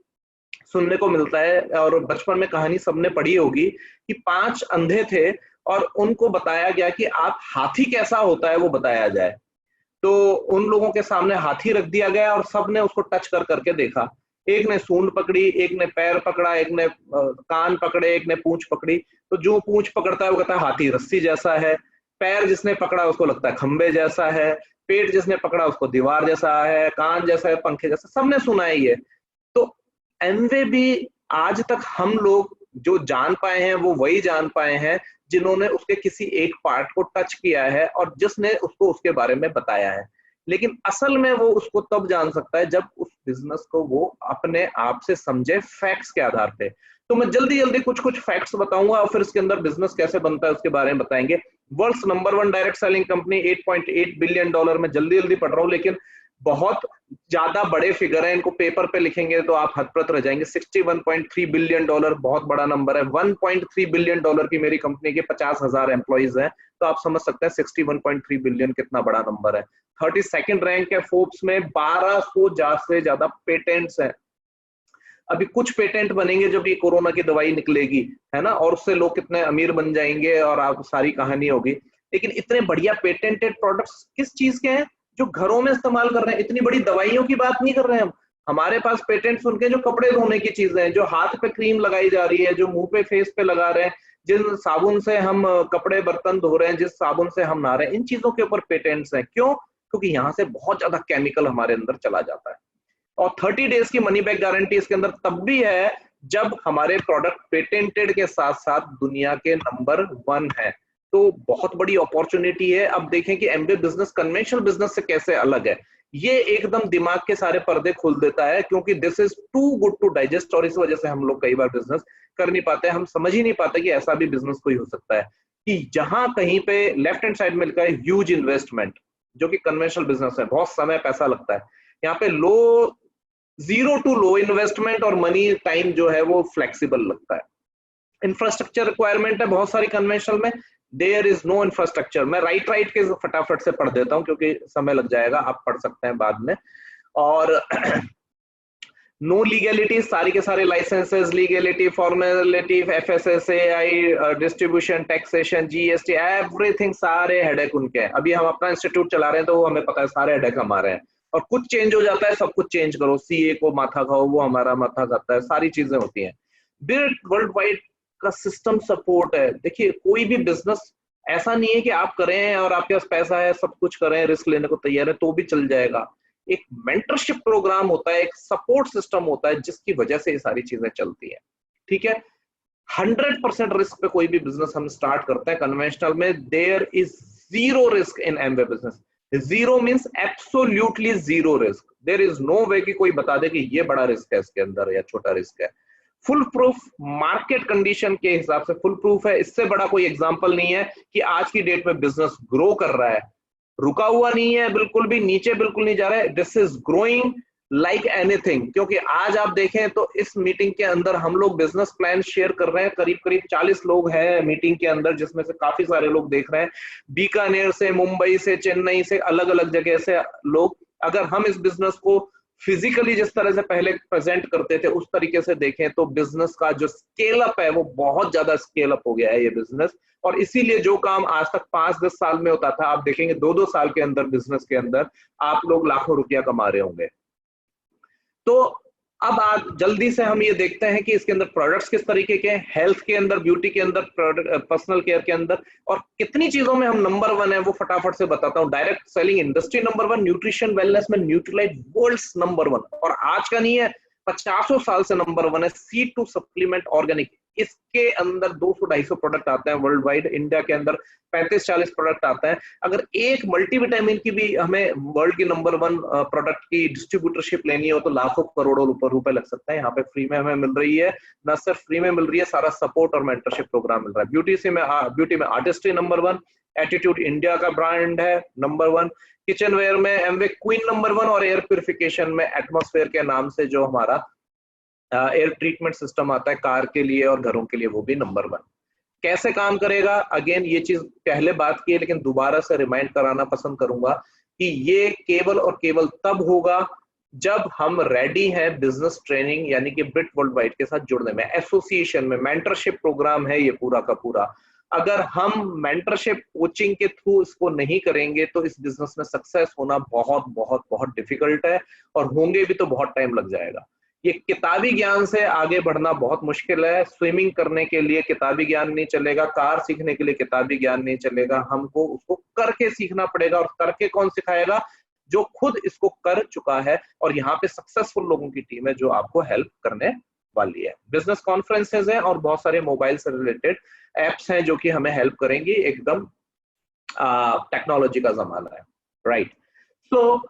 सुनने को मिलता है, और बचपन में कहानी सबने पढ़ी होगी कि 5 अंधे थे और उनको बताया गया कि आप हाथी कैसा होता है वो बताया जाए। तो उन लोगों के सामने हाथी रख दिया गया और सबने उसको टच कर करके देखा। एक ने सूंड पकड़ी, एक ने पैर पकड़ा, एक ने कान पकड़े, एक ने पूंछ पकड़ी। तो जो पूंछ पकड़ता है वो कहता है हाथी रस्सी जैसा है, पैर जिसने पकड़ा उसको लगता है खंबे जैसा है, पेट जिसने पकड़ा उसको दीवार जैसा है, कान जैसा है, पंखे जैसा, सबने सुना है ये। तो एमवे भी आज तक हम लोग जो जान पाए हैं वो वही जान पाए हैं जिन्होंने उसके किसी एक पार्ट को टच किया है और जिसने उसको उसके बारे में बताया है। लेकिन असल में वो उसको तब जान सकता है जब उस बिजनेस को वो अपने आप से समझे, फैक्ट्स के आधार पे। तो मैं जल्दी जल्दी कुछ कुछ फैक्ट्स बताऊंगा और फिर इसके अंदर बिजनेस कैसे बनता है उसके बारे में बताएंगे। World's number 1 direct selling company, $8.8 billion. मैं जल्दी जल्दी पढ़ रहा हूँ, लेकिन बहुत ज्यादा बड़े फिगर है, इनको पेपर पे लिखेंगे तो आप हतप्रत रह जाएंगे। $61.3 बिलियन बहुत बड़ा नंबर है। $1.3 बिलियन की मेरी कंपनी के 50,000 एम्प्लॉइज हैं, तो आप समझ सकते हैं 61.3 बिलियन कितना बड़ा नंबर है। 32nd रैंक है फोर्ब्स में, 1200 से ज्यादा पेटेंट्स हैं। अभी कुछ पेटेंट बनेंगे जब ये कोरोना की दवाई निकलेगी, है ना, और उससे लोग कितने अमीर बन जाएंगे और आप सारी कहानी होगी। लेकिन इतने बढ़िया पेटेंटेड प्रोडक्ट्स किस चीज के हैं? जो घरों में इस्तेमाल कर रहे हैं। इतनी बड़ी दवाइयों की बात नहीं कर रहे हैं हम। हमारे पास पेटेंट्स उनके जो कपड़े धोने की चीजें हैं, जो हाथ पे क्रीम लगाई जा रही है, जो मुंह पे फेस पे लगा रहे हैं, जिन साबुन से हम कपड़े बर्तन धो रहे हैं, जिस साबुन से हम नहा रहे हैं, इन चीजों के ऊपर पेटेंट्स हैं। क्यों? क्योंकि यहाँ से बहुत ज्यादा केमिकल हमारे अंदर चला जाता है। और 30 डेज की मनी बैक गारंटी इसके अंदर तब भी है जब हमारे प्रोडक्ट पेटेंटेड के साथ साथ दुनिया के नंबर 1 है। तो बहुत बड़ी अपॉर्चुनिटी है। अब देखें कि एमबे बिजनेस कन्वेंशनल बिजनेस से कैसे अलग है। ये एकदम दिमाग के सारे पर्दे खोल देता है, क्योंकि this is too good to digest, और इस वजह से हम लोग कई बार बिजनेस कर नहीं पाते। हम समझ ही नहीं पाते कि ऐसा भी बिजनेस कोई हो सकता है कि जहां कहीं पे लेफ्ट हैंड साइड में लिखा है ह्यूज इन्वेस्टमेंट, जो कि कन्वेंशनल बिजनेस है, बहुत समय पैसा लगता है। यहाँ पे जीरो टू लो इन्वेस्टमेंट और मनी टाइम जो है वो फ्लेक्सिबल लगता है। इंफ्रास्ट्रक्चर रिक्वायरमेंट है बहुत सारी कन्वेंशनल में, देयर इज नो इंफ्रास्ट्रक्चर। मैं राइट के फटाफट से पढ़ देता हूं क्योंकि समय लग जाएगा, आप पढ़ सकते हैं बाद में। और नो लीगलिटी, सारी के सारे licences, legality, formality, FSSAI, distribution, taxation, GST, everything, सारे हेडेक उनके हैं। अभी हम अपना इंस्टीट्यूट चला रहे हैं तो वो हमें पता है सारे हेडेक हमारे हैं, और कुछ चेंज हो जाता है, सब कुछ चेंज करो, CA को माथा खाओ, वो हमारा माथा खाता है, सारी चीजें होती हैं। बिल्ट वर्ल्ड वाइड का सिस्टम सपोर्ट है। देखिए कोई भी बिजनेस ऐसा नहीं है कि आप करें और आपके पास पैसा है, सब कुछ करें, रिस्क लेने को तैयार है तो भी चल जाएगा। एक मेंटरशिप प्रोग्राम होता है, एक सपोर्ट सिस्टम होता है, जिसकी वजह से ये सारी चीजें चलती हैं। ठीक है, 100% रिस्क पे कोई भी बिजनेस हम स्टार्ट करते हैं कन्वेंशनल में, there is zero risk in Amway business. Zero means absolutely zero risk. There is no way कि कोई बता दे कि ये बड़ा रिस्क है इसके अंदर या छोटा रिस्क है। फुल प्रूफ, मार्केट कंडीशन के हिसाब से फुल प्रूफ है। इससे बड़ा कोई एग्जांपल नहीं है कि आज की डेट में बिजनेस ग्रो कर रहा है, रुका हुआ नहीं है बिल्कुल भी, नीचे बिल्कुल नहीं जा रहा है, this is growing like anything. क्योंकि आज आप देखें तो इस मीटिंग के अंदर हम लोग बिजनेस प्लान शेयर कर रहे हैं, करीब 40 लोग हैं मीटिंग के अंदर, जिसमें से काफी सारे लोग देख रहे हैं, बीकानेर से, मुंबई से, चेन्नई से, अलग अलग जगह से लोग। अगर हम इस बिजनेस को फिजिकली जिस तरह से पहले प्रेजेंट करते थे उस तरीके से देखें तो बिजनेस का जो स्केल अप है वो बहुत ज्यादा स्केल अप हो गया है ये बिजनेस। और इसीलिए जो काम आज तक 5-10 साल में होता था, आप देखेंगे 2-2 साल के अंदर बिजनेस के अंदर आप लोग लाखों रुपया कमा रहे होंगे। तो अब आज जल्दी से हम ये देखते हैं कि इसके अंदर प्रोडक्ट्स किस तरीके के हैं, हेल्थ के अंदर, ब्यूटी के अंदर, पर्सनल केयर के अंदर, और कितनी चीजों में हम नंबर 1 है वो फटाफट से बताता हूँ। Direct selling industry number 1, nutrition wellness में न्यूट्रीलाइट वर्ल्ड्स नंबर 1, और आज का नहीं है 50 साल से नंबर 1 है। C2 सप्लीमेंट ऑर्गेनिक, इसके अंदर 200-250 प्रोडक्ट आते हैं वर्ल्ड वाइड। इंडिया के अंदर 35-40 प्रोडक्ट आते हैं। अगर एक मल्टीविटामिन की भी हमें वर्ल्ड की नंबर 1 प्रोडक्ट की डिस्ट्रीब्यूटरशिप लेनी हो तो लाखों करोड़ों रुपए लग सकते हैं। यहाँ पे फ्री में हमें मिल रही है, न सिर्फ फ्री में मिल रही है, सारा सपोर्ट और मेंटरशिप प्रोग्राम मिल रहा है। ब्यूटी में आर्टिस्ट्री नंबर 1, एटीट्यूड इंडिया का ब्रांड है नंबर 1, किचन वेयर में एमवे क्वीन नंबर 1, और एयर प्यूरिफिकेशन में एटमॉस्फेयर के नाम से जो हमारा एयर ट्रीटमेंट सिस्टम आता है कार के लिए और घरों के लिए, वो भी नंबर 1। कैसे काम करेगा, अगेन ये चीज पहले बात की है लेकिन दोबारा से रिमाइंड कराना पसंद करूंगा कि ये केवल और केवल तब होगा जब हम रेडी हैं बिजनेस ट्रेनिंग यानी कि ब्रिट वर्ल्ड वाइड के साथ जुड़ने में, एसोसिएशन में। मेंटरशिप प्रोग्राम है ये पूरा का पूरा। अगर हम मेंटरशिप कोचिंग के थ्रू इसको नहीं करेंगे तो इस बिजनेस में सक्सेस होना बहुत बहुत बहुत डिफिकल्ट है, और होंगे भी तो बहुत टाइम लग जाएगा। ये किताबी ज्ञान से आगे बढ़ना बहुत मुश्किल है। स्विमिंग करने के लिए किताबी ज्ञान नहीं चलेगा, कार सीखने के लिए किताबी ज्ञान नहीं चलेगा, हमको उसको करके सीखना पड़ेगा। और करके कौन सिखाएगा? जो खुद इसको कर चुका है, और यहाँ पे सक्सेसफुल लोगों की टीम है जो आपको हेल्प करने वाली है। बिजनेस कॉन्फ्रेंसेज हैं और बहुत सारे मोबाइल से रिलेटेड एप्स हैं जो कि हमें हेल्प करेंगी। एकदम टेक्नोलॉजी का जमाना है, राइट। सो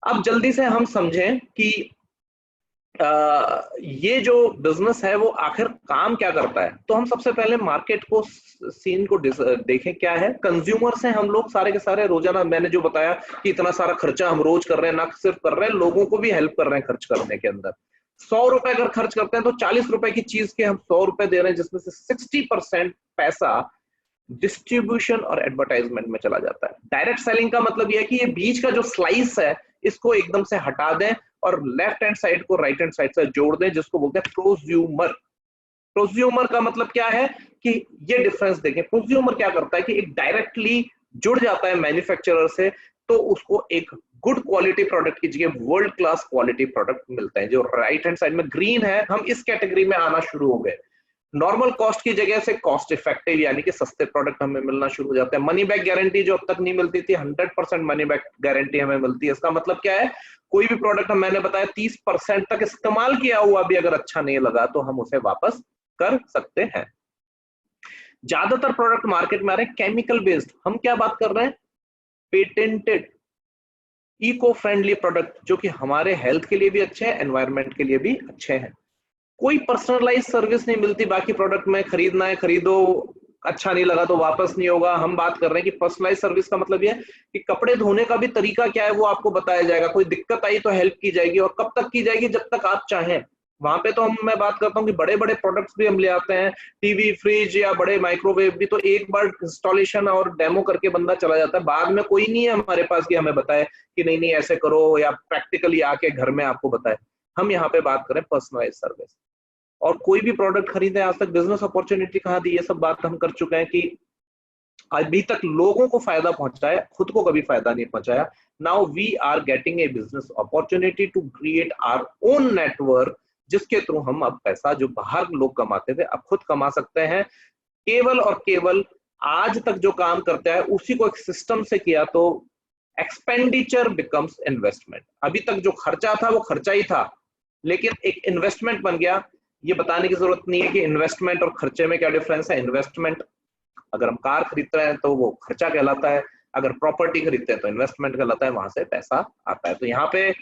अब जल्दी से हम समझें कि ये जो बिजनेस है वो आखिर काम क्या करता है। तो हम सबसे पहले मार्केट को, सीन को देखें क्या है। कंज्यूमर्स हैं हम लोग सारे के सारे, रोजाना मैंने जो बताया कि इतना सारा खर्चा हम रोज कर रहे हैं, ना सिर्फ कर रहे हैं, लोगों को भी हेल्प कर रहे हैं खर्च करने के अंदर। 100 रुपए अगर खर्च करते हैं तो 40 रुपए की चीज के हम 100 रुपए दे रहे हैं, जिसमें से 60% पैसा डिस्ट्रीब्यूशन और एडवर्टाइजमेंट में चला जाता है। डायरेक्ट सेलिंग का मतलब यह है कि ये बीच का जो स्लाइस है इसको एकदम से हटा दें और लेफ्ट हैंड साइड को राइट हैंड साइड से जोड़ दें, जिसको बोलते हैं प्रोज्यूमर। प्रोज्यूमर का मतलब क्या है कि ये डिफरेंस देखें। प्रोज्यूमर क्या करता है कि एक डायरेक्टली जुड़ जाता है मैन्युफैक्चरर से, तो उसको एक गुड क्वालिटी प्रोडक्ट की जगह वर्ल्ड क्लास क्वालिटी प्रोडक्ट मिलते हैं। जो राइट हैंड साइड में ग्रीन है, हम इस कैटेगरी में आना शुरू हो गए। नॉर्मल कॉस्ट की जगह से कॉस्ट इफेक्टिव यानी कि सस्ते प्रोडक्ट हमें मिलना शुरू हो जाते हैं। मनी बैक गारंटी जो अब तक नहीं मिलती थी, 100% मनी बैक गारंटी हमें मिलती है। इसका मतलब क्या है? कोई भी प्रोडक्ट मैंने बताया 30% तक इस्तेमाल किया हुआ भी अगर अच्छा नहीं लगा तो हम उसे वापस कर सकते हैं। ज्यादातर प्रोडक्ट मार्केट में आ रहे हैं केमिकल बेस्ड। हम क्या बात कर रहे हैं? पेटेंटेड इको फ्रेंडली प्रोडक्ट जो कि हमारे हेल्थ के लिए भी अच्छे हैं, एनवायरमेंट के लिए भी अच्छे हैं। कोई पर्सनलाइज सर्विस नहीं मिलती। बाकी प्रोडक्ट में खरीदना है खरीदो, अच्छा नहीं लगा तो वापस नहीं होगा। हम बात कर रहे हैं कि पर्सनलाइज सर्विस का मतलब ये है कि कपड़े धोने का भी तरीका क्या है वो आपको बताया जाएगा। कोई दिक्कत आई तो हेल्प की जाएगी, और कब तक की जाएगी? जब तक आप चाहें। वहां पे तो मैं बात करता हूँ कि बड़े बड़े प्रोडक्ट्स भी हम ले आते हैं, टीवी, फ्रिज या बड़े माइक्रोवेव भी, तो एक बार इंस्टॉलेशन और डेमो करके बंदा चला जाता है, बाद में कोई नहीं है हमारे पास कि हमें बताए कि नहीं नहीं ऐसे करो, या प्रैक्टिकली आके घर में आपको बताए। हम यहाँ पे बात करें पर्सनलाइज सर्विस। और कोई भी प्रोडक्ट खरीदे, आज तक बिजनेस अपॉर्चुनिटी कहाँ दी, ये सब बात हम कर चुके हैं कि अभी तक लोगों को फायदा पहुंचाया, खुद को कभी फायदा नहीं पहुंचाया। Now we are getting a business opportunity to create our own network, जिसके थ्रू हम अब पैसा जो बाहर लोग कमाते थे अब खुद कमा सकते हैं। केवल और केवल आज तक जो काम करता है उसी को एक सिस्टम से किया तो एक्सपेंडिचर बिकम्स इन्वेस्टमेंट। अभी तक जो खर्चा था वो खर्चा ही था, लेकिन एक इन्वेस्टमेंट बन गया। ये बताने की जरूरत नहीं है कि इन्वेस्टमेंट और खर्चे में क्या डिफरेंस है। इन्वेस्टमेंट, अगर हम कार खरीदते हैं तो वो खर्चा कहलाता है, अगर प्रॉपर्टी खरीदते हैं तो इन्वेस्टमेंट कहलाता है, वहां से पैसा आता है। तो यहाँ पे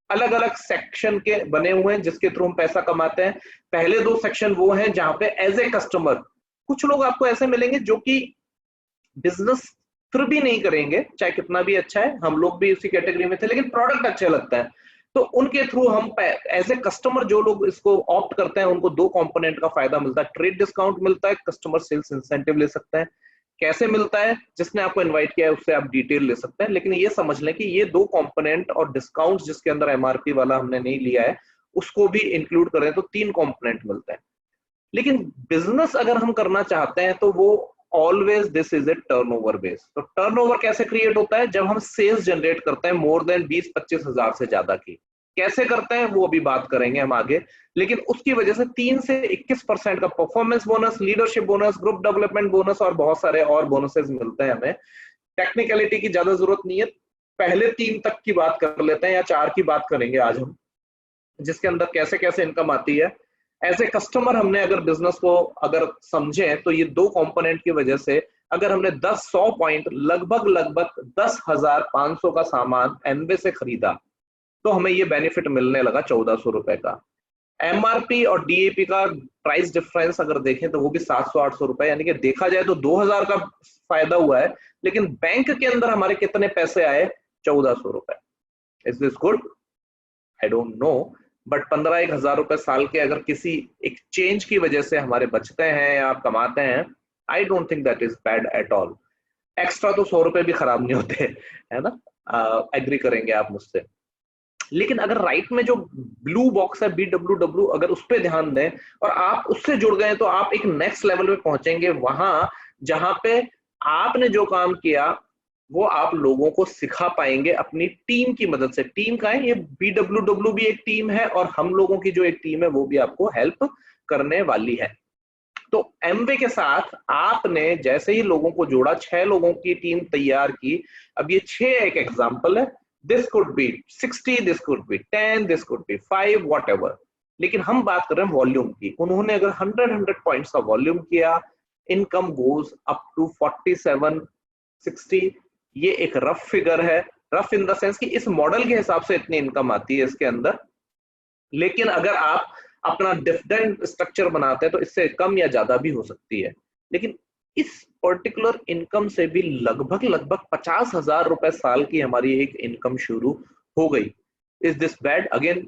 अलग अलग सेक्शन के बने हुए हैं जिसके थ्रू हम पैसा कमाते हैं। पहले दो सेक्शन वो हैं जहां पे एज ए कस्टमर, कुछ लोग आपको ऐसे मिलेंगे जो कि बिजनेस फिर भी नहीं करेंगे चाहे कितना भी अच्छा है, हम लोग भी उसी कैटेगरी में थे, लेकिन प्रोडक्ट अच्छा लगता है, तो उनके थ्रू हम एज ए कस्टमर जो लोग इसको ऑप्ट करते हैं उनको दो कंपोनेंट का फायदा मिलता है। ट्रेड डिस्काउंट मिलता है, कस्टमर सेल्स इंसेंटिव ले सकते हैं। कैसे मिलता है, जिसने आपको इनवाइट किया है उससे आप डिटेल ले सकते हैं, लेकिन ये समझ लें कि ये दो कंपोनेंट और डिस्काउंट जिसके अंदर एमआरपी वाला हमने नहीं लिया है उसको भी इंक्लूड करें तो तीन कंपोनेंट मिलते हैं। लेकिन बिजनेस अगर हम करना चाहते हैं तो वो always this is a turnover base. तो टर्नओवर कैसे क्रिएट होता है, जब हम सेल्स जनरेट करते हैं मोर देन 20-25 हजार से ज्यादा की। कैसे करते हैं वो अभी बात करेंगे हम आगे, लेकिन उसकी वजह से 3 से 21% का performance bonus, leadership bonus, group development bonus और बहुत सारे और बोनसेस मिलते हैं हमें। टेक्निकलिटी की ज्यादा जरूरत नहीं है, पहले 3 तक की बात कर लेते हैं या 4 की बात करेंगे आज हम, जिसके अंदर कैसे कैसे इनकम आती है। एज ए कस्टमर हमने अगर बिजनेस को अगर समझे तो ये दो कंपोनेंट की वजह से अगर हमने 10-100 पॉइंट लगभग लगभग 10,500 का सामान एमवे से खरीदा तो हमें ये बेनिफिट मिलने लगा 1400 रुपए का। एमआरपी और डीएपी का प्राइस डिफरेंस अगर देखें तो वो भी 700-800 रुपए, यानी कि देखा जाए तो 2000 का फायदा हुआ है, लेकिन बैंक के अंदर हमारे कितने पैसे आए, 1400 रुपए। Is this good? I don't know, but 15-1 हजार रुपए साल के अगर किसी एक्सचेंज की वजह से हमारे बचते हैं या आप कमाते हैं, I don't think that is bad at all. Extra तो 100 रुपए भी खराब नहीं होते, है ना? एग्री करेंगे आप मुझसे। लेकिन अगर राइट में जो ब्लू बॉक्स है BWW, अगर उस पर ध्यान दें और आप उससे जुड़ गए तो आप एक नेक्स्ट लेवल पे पहुंचेंगे, वहां जहां पे आपने जो काम किया वो आप लोगों को सिखा पाएंगे अपनी टीम की मदद से। टीम का है ये, BWW भी एक टीम है और हम लोगों की जो एक टीम है वो भी आपको हेल्प करने वाली है। तो एमवे के साथ आपने जैसे ही लोगों को जोड़ा, 6 लोगों की टीम तैयार की। अब ये 6 एक एग्जांपल है, this could be 60, this could be 10, this could be 5, whatever, लेकिन हम बात कर रहे हैं वॉल्यूम की। उन्होंने अगर 100 पॉइंट्स का वॉल्यूम किया, इनकम गोज अप टू 47-60। ये एक रफ फिगर है, रफ इन द सेंस कि इस मॉडल के हिसाब से इतनी इनकम आती है इसके अंदर, लेकिन अगर आप अपना डिफरेंट स्ट्रक्चर बनाते हैं तो इससे कम या ज्यादा भी हो सकती है। लेकिन इस पर्टिकुलर इनकम से भी लगभग लगभग 50,000 रुपए साल की हमारी एक इनकम शुरू हो गई। Is this bad? अगेन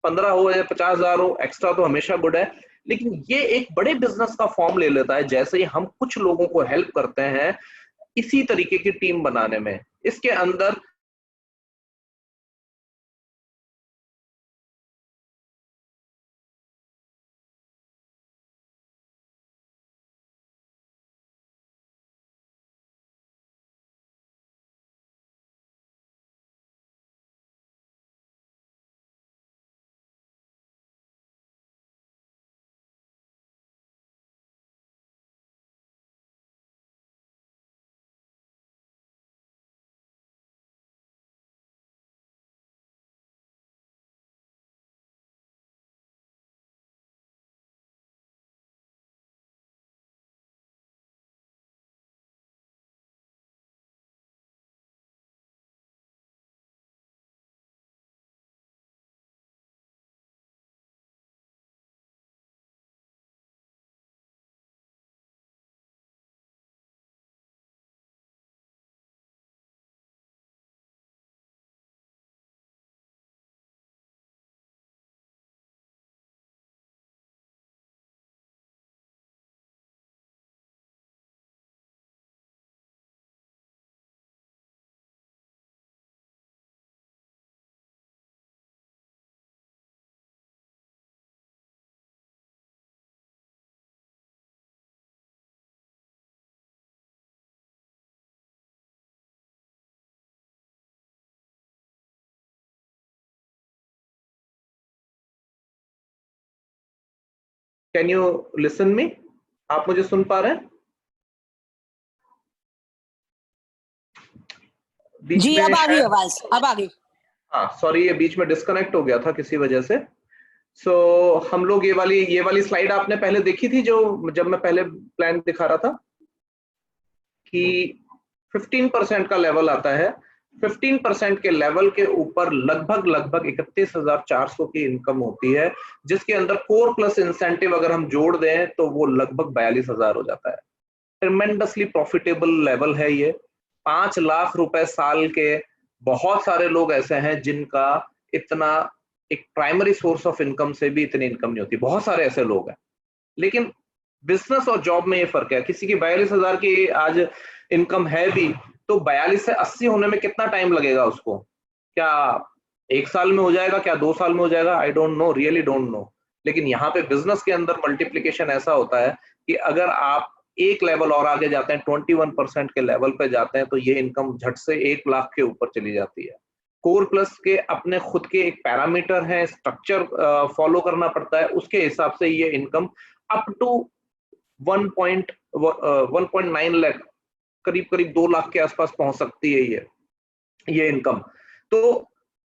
15 हो या 50,000 हो, एक्स्ट्रा तो हमेशा गुड है, लेकिन ये एक बड़े बिजनेस का फॉर्म ले लेता है जैसे ही हम कुछ लोगों को हेल्प करते हैं इसी तरीके की टीम बनाने में। इसके अंदर कैन यू लिसन मी? आप मुझे सुन पा रहे हैं? जी अब आ गई आवाज, अब आ गई। हाँ सॉरी, ये बीच में डिस्कनेक्ट हो गया था किसी वजह से। सो हम लोग ये वाली स्लाइड आपने पहले देखी थी, जो जब मैं पहले प्लान दिखा रहा था कि 15% का लेवल आता है। 15% के लेवल के ऊपर लगभग 31,400 की इनकम होती है, जिसके अंदर कोर प्लस इंसेंटिव अगर हम जोड़ दें तो वो लगभग 42,000 हो जाता है। ट्रिमेंडसली प्रॉफिटेबल लेवल है ये। 5 लाख रुपए साल के बहुत सारे लोग ऐसे हैं जिनका इतना एक प्राइमरी सोर्स ऑफ इनकम से भी इतनी इनकम नहीं होती, बहुत सारे ऐसे लोग हैं। लेकिन बिजनेस और जॉब में ये फर्क है, किसी की 42,000 की आज इनकम है भी तो 42 से 80 होने में कितना टाइम लगेगा उसको? क्या 1 साल में हो जाएगा? क्या 2 साल में हो जाएगा? I don't know, really don't know. लेकिन यहाँ पे बिजनेस के अंदर मल्टीप्लीकेशन ऐसा होता है कि अगर आप एक लेवल और आगे जाते हैं, 21% के लेवल पे जाते हैं, तो ये इनकम झट से 1 लाख के ऊपर चली जाती है। कोर प्लस के अपने खुद के एक पैरामीटर है, स्ट्रक्चर फॉलो करना पड़ता है, उसके हिसाब से ये इनकम अप टू 1.9 लाख, करीब 2 लाख के आसपास पहुंच सकती है ये इनकम। तो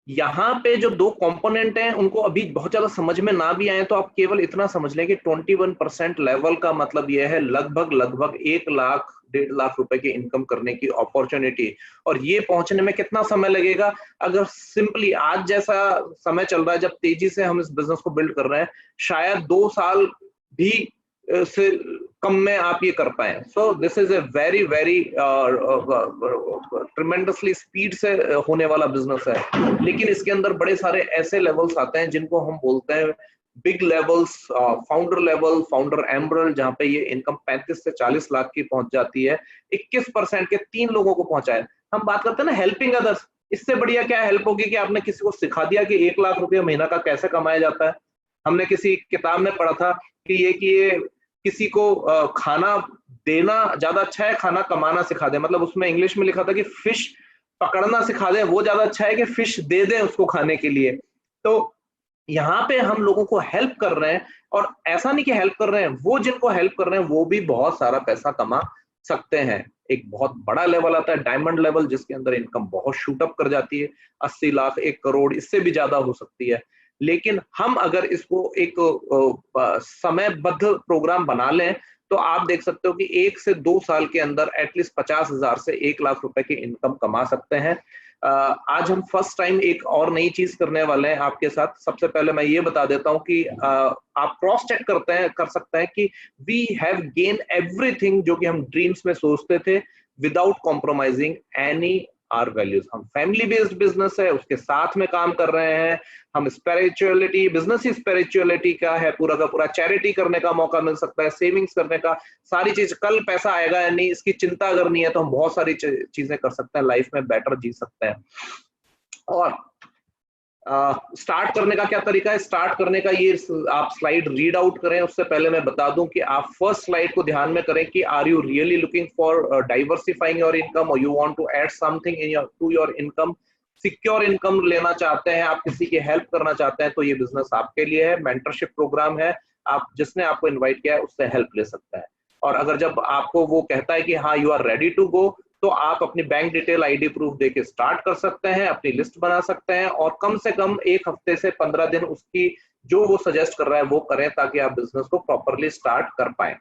यहाँ पे जो 2 कंपोनेंट हैं उनको अभी बहुत ज्यादा समझ में ना भी आए तो आप केवल इतना समझ लें कि 21% लेवल का मतलब यह है लगभग 1 लाख 1.5 लाख रुपए की इनकम करने की अपॉर्चुनिटी। और ये पहुंचने में कितना समय लगेगा? अगर सिंपली आज जैसा समय चल रहा है, जब तेजी से हम इस बिजनेस को बिल्ड कर रहे हैं, शायद 2 साल भी से कम में आप ये कर पाए। So this is a very tremendously speed से होने वाला बिजनेस है। लेकिन इसके अंदर बड़े सारे ऐसे लेवल्स आते हैं जिनको हम बोलते हैं big levels, founder level, founder एम्बरल, जहां पे ये इनकम 35 से 40 लाख की पहुंच जाती है। 21% के 3 लोगों को पहुंचाए। हम बात करते हैं ना हेल्पिंग अदर्स, इससे बढ़िया क्या हेल्प होगी कि आपने किसी को सिखा दिया कि 1 लाख रुपया महीना का कैसे कमाया जाता है। हमने किसी किताब में पढ़ा था कि ये किसी को खाना देना ज्यादा अच्छा है, खाना कमाना सिखा दे। मतलब उसमें इंग्लिश में लिखा था कि फिश पकड़ना सिखा दे, वो ज्यादा अच्छा है कि फिश दे दें उसको खाने के लिए। तो यहाँ पे हम लोगों को हेल्प कर रहे हैं, और ऐसा नहीं कि हेल्प कर रहे हैं, वो जिनको हेल्प कर रहे हैं वो भी बहुत सारा पैसा कमा सकते हैं। एक बहुत बड़ा लेवल आता है डायमंड लेवल, जिसके अंदर इनकम बहुत शूट अप कर जाती है, 80 लाख, 1 करोड़, इससे भी ज्यादा हो सकती है। लेकिन हम अगर इसको एक समयबद्ध प्रोग्राम बना लें तो आप देख सकते हो कि 1 से 2 साल के अंदर एटलीस्ट 50,000 से 1 लाख रुपए की इनकम कमा सकते हैं। आज हम फर्स्ट टाइम एक और नई चीज करने वाले हैं आपके साथ। सबसे पहले मैं ये बता देता हूं कि आप क्रॉस चेक कर सकते हैं कि वी हैव गेन एवरीथिंग जो कि हम ड्रीम्स में सोचते थे, without compromising any our values. हम फैमिली बेस्ड बिजनेस है, उसके साथ में काम कर रहे हैं। हम स्पिरिचुअलिटी, बिजनेस ही स्पिरिचुअलिटी का है, पूरा का पूरा चैरिटी करने का मौका मिल सकता है, सेविंग्स करने का, सारी चीज, कल पैसा आएगा या नहीं इसकी चिंता अगर नहीं है तो हम बहुत सारी चीजें कर सकते हैं, लाइफ में बेटर जी सकते हैं। और स्टार्ट करने का क्या तरीका है? स्टार्ट करने का ये आप स्लाइड रीड आउट करें, उससे पहले मैं बता दूं कि आप फर्स्ट स्लाइड को ध्यान में करें कि are you really looking for diversifying your income और you want to add something to your income. Secure income लेना चाहते हैं आप, किसी की हेल्प करना चाहते हैं, तो ये बिजनेस आपके लिए है। मेंटरशिप प्रोग्राम है, आप जिसने आपको इन्वाइट किया है उससे हेल्प ले सकता है। और अगर जब आपको वो कहता है कि हाँ you are ready to go, तो आप अपनी बैंक डिटेल, आईडी प्रूफ देके स्टार्ट कर सकते हैं, अपनी लिस्ट बना सकते हैं, और कम से कम 1 हफ्ते से 15 दिन उसकी जो वो सजेस्ट कर रहा है वो करें, ताकि आप बिजनेस को प्रॉपरली स्टार्ट कर पाए।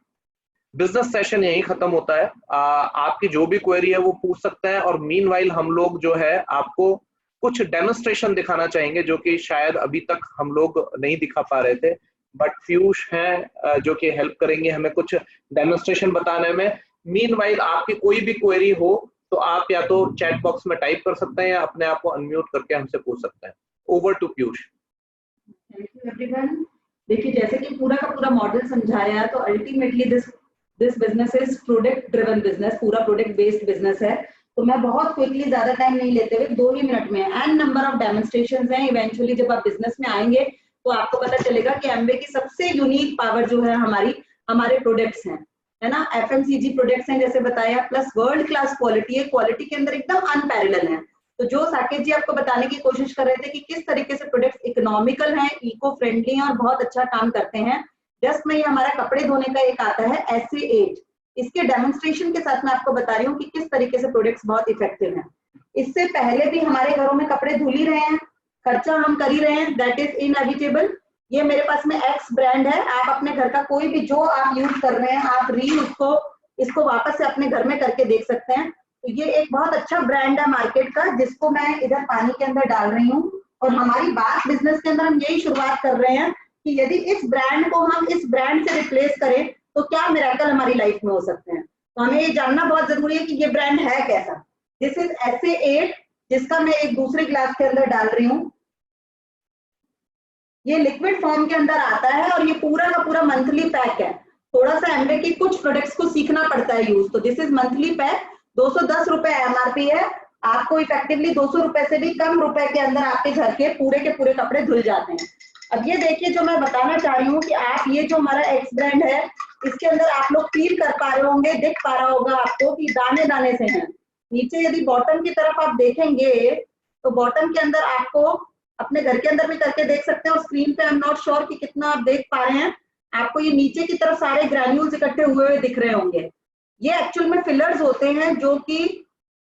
बिजनेस सेशन यही खत्म होता है। आपकी जो भी क्वेरी है वो पूछ सकते हैं, और मीनवाइल हम लोग जो है आपको कुछ डेमोन्स्ट्रेशन दिखाना चाहेंगे जो कि शायद अभी तक हम लोग नहीं दिखा पा रहे थे, बट पीयूष हैं जो कि हेल्प करेंगे हमें कुछ डेमोन्स्ट्रेशन बताने में। मीनवाइल आपकी कोई भी क्वेरी हो तो आप या तो चैट बॉक्स में टाइप कर सकते हैं या अपने आप को अनम्यूट करके हमसे पूछ सकते हैं। Over to Piyush. Thank you everyone. देखिए जैसे कि पूरा का पूरा मॉडल समझाया, तो ultimately this business is product driven business, पूरा प्रोडक्ट बेस्ड बिजनेस है। तो मैं बहुत क्विकली, ज्यादा टाइम नहीं लेते हुए 2 ही मिनट में एन नंबर ऑफ डेमोन्स्ट्रेशंस हैं। इवेंचुअली जब आप बिजनेस में आएंगे तो आपको पता चलेगा कि एमवे की सबसे यूनिक पावर जो है हमारे प्रोडक्ट्स हैं, है ना। एफएमसीजी प्रोडक्ट्स हैं जैसे बताया, प्लस वर्ल्ड क्लास क्वालिटी है, क्वालिटी के अंदर एकदम अनपैरेलल है। तो जो साकेत जी आपको बताने की कोशिश कर रहे थे कि किस तरीके से प्रोडक्ट्स इकोनॉमिकल हैं, इको फ्रेंडली हैं और बहुत अच्छा काम करते हैं, जस्ट में ये हमारा कपड़े धोने का एक आता है SA8, इसके डेमोन्स्ट्रेशन के साथ मैं आपको बता रही हूँ कि किस तरीके से प्रोडक्ट्स बहुत इफेक्टिव हैं। इससे पहले भी हमारे घरों में कपड़े धुल ही रहे हैं, खर्चा हम कर ही रहे हैं, दैट इज इनएविटेबल। ये मेरे पास में एक्स ब्रांड है, आप अपने घर का कोई भी जो आप यूज कर रहे हैं आप इसको वापस से अपने घर में करके देख सकते हैं। तो ये एक बहुत अच्छा ब्रांड है मार्केट का, जिसको मैं इधर पानी के अंदर डाल रही हूँ। और हमारी बात बिजनेस के अंदर हम यही शुरुआत कर रहे हैं कि यदि इस ब्रांड को हम इस ब्रांड से रिप्लेस करें तो क्या मिरेकल हमारी लाइफ में हो सकते हैं। तो हमें ये जानना बहुत जरूरी है कि ये ब्रांड है कैसा। दिस इज SA8, जिसका मैं एक दूसरे ग्लास के अंदर डाल रही हूँ। ये लिक्विड फॉर्म के अंदर आता है और ये पूरा का पूरा मंथली पैक है। थोड़ा सा एमवे की कुछ प्रोडक्ट्स को सीखना पड़ता है यूज। तो दिस इज मंथली पैक, 210 रुपए MRP है। आपको इफेक्टिवली 200 रुपए से भी कम रुपए के अंदर आपके घर के पूरे कपड़े धुल जाते हैं। अब ये देखिए, जो मैं बताना चाह रही हूँ कि आप ये जो हमारा एक्स ब्रांड है, इसके अंदर आप लोग फील कर पा रहे होंगे, दिख पा रहा होगा आपको कि दाने दाने से हैं। नीचे यदि बॉटम की तरफ आप देखेंगे तो बॉटम के अंदर आपको अपने घर के अंदर भी करके देख सकते हैं। और स्क्रीन पे आई एम नॉट श्योर कि कितना आप देख पा रहे हैं, आपको ये नीचे की तरफ सारे ग्रैन्यूल्स इकट्ठे हुए दिख रहे होंगे। ये एक्चुअल में फिलर्स होते हैं जो कि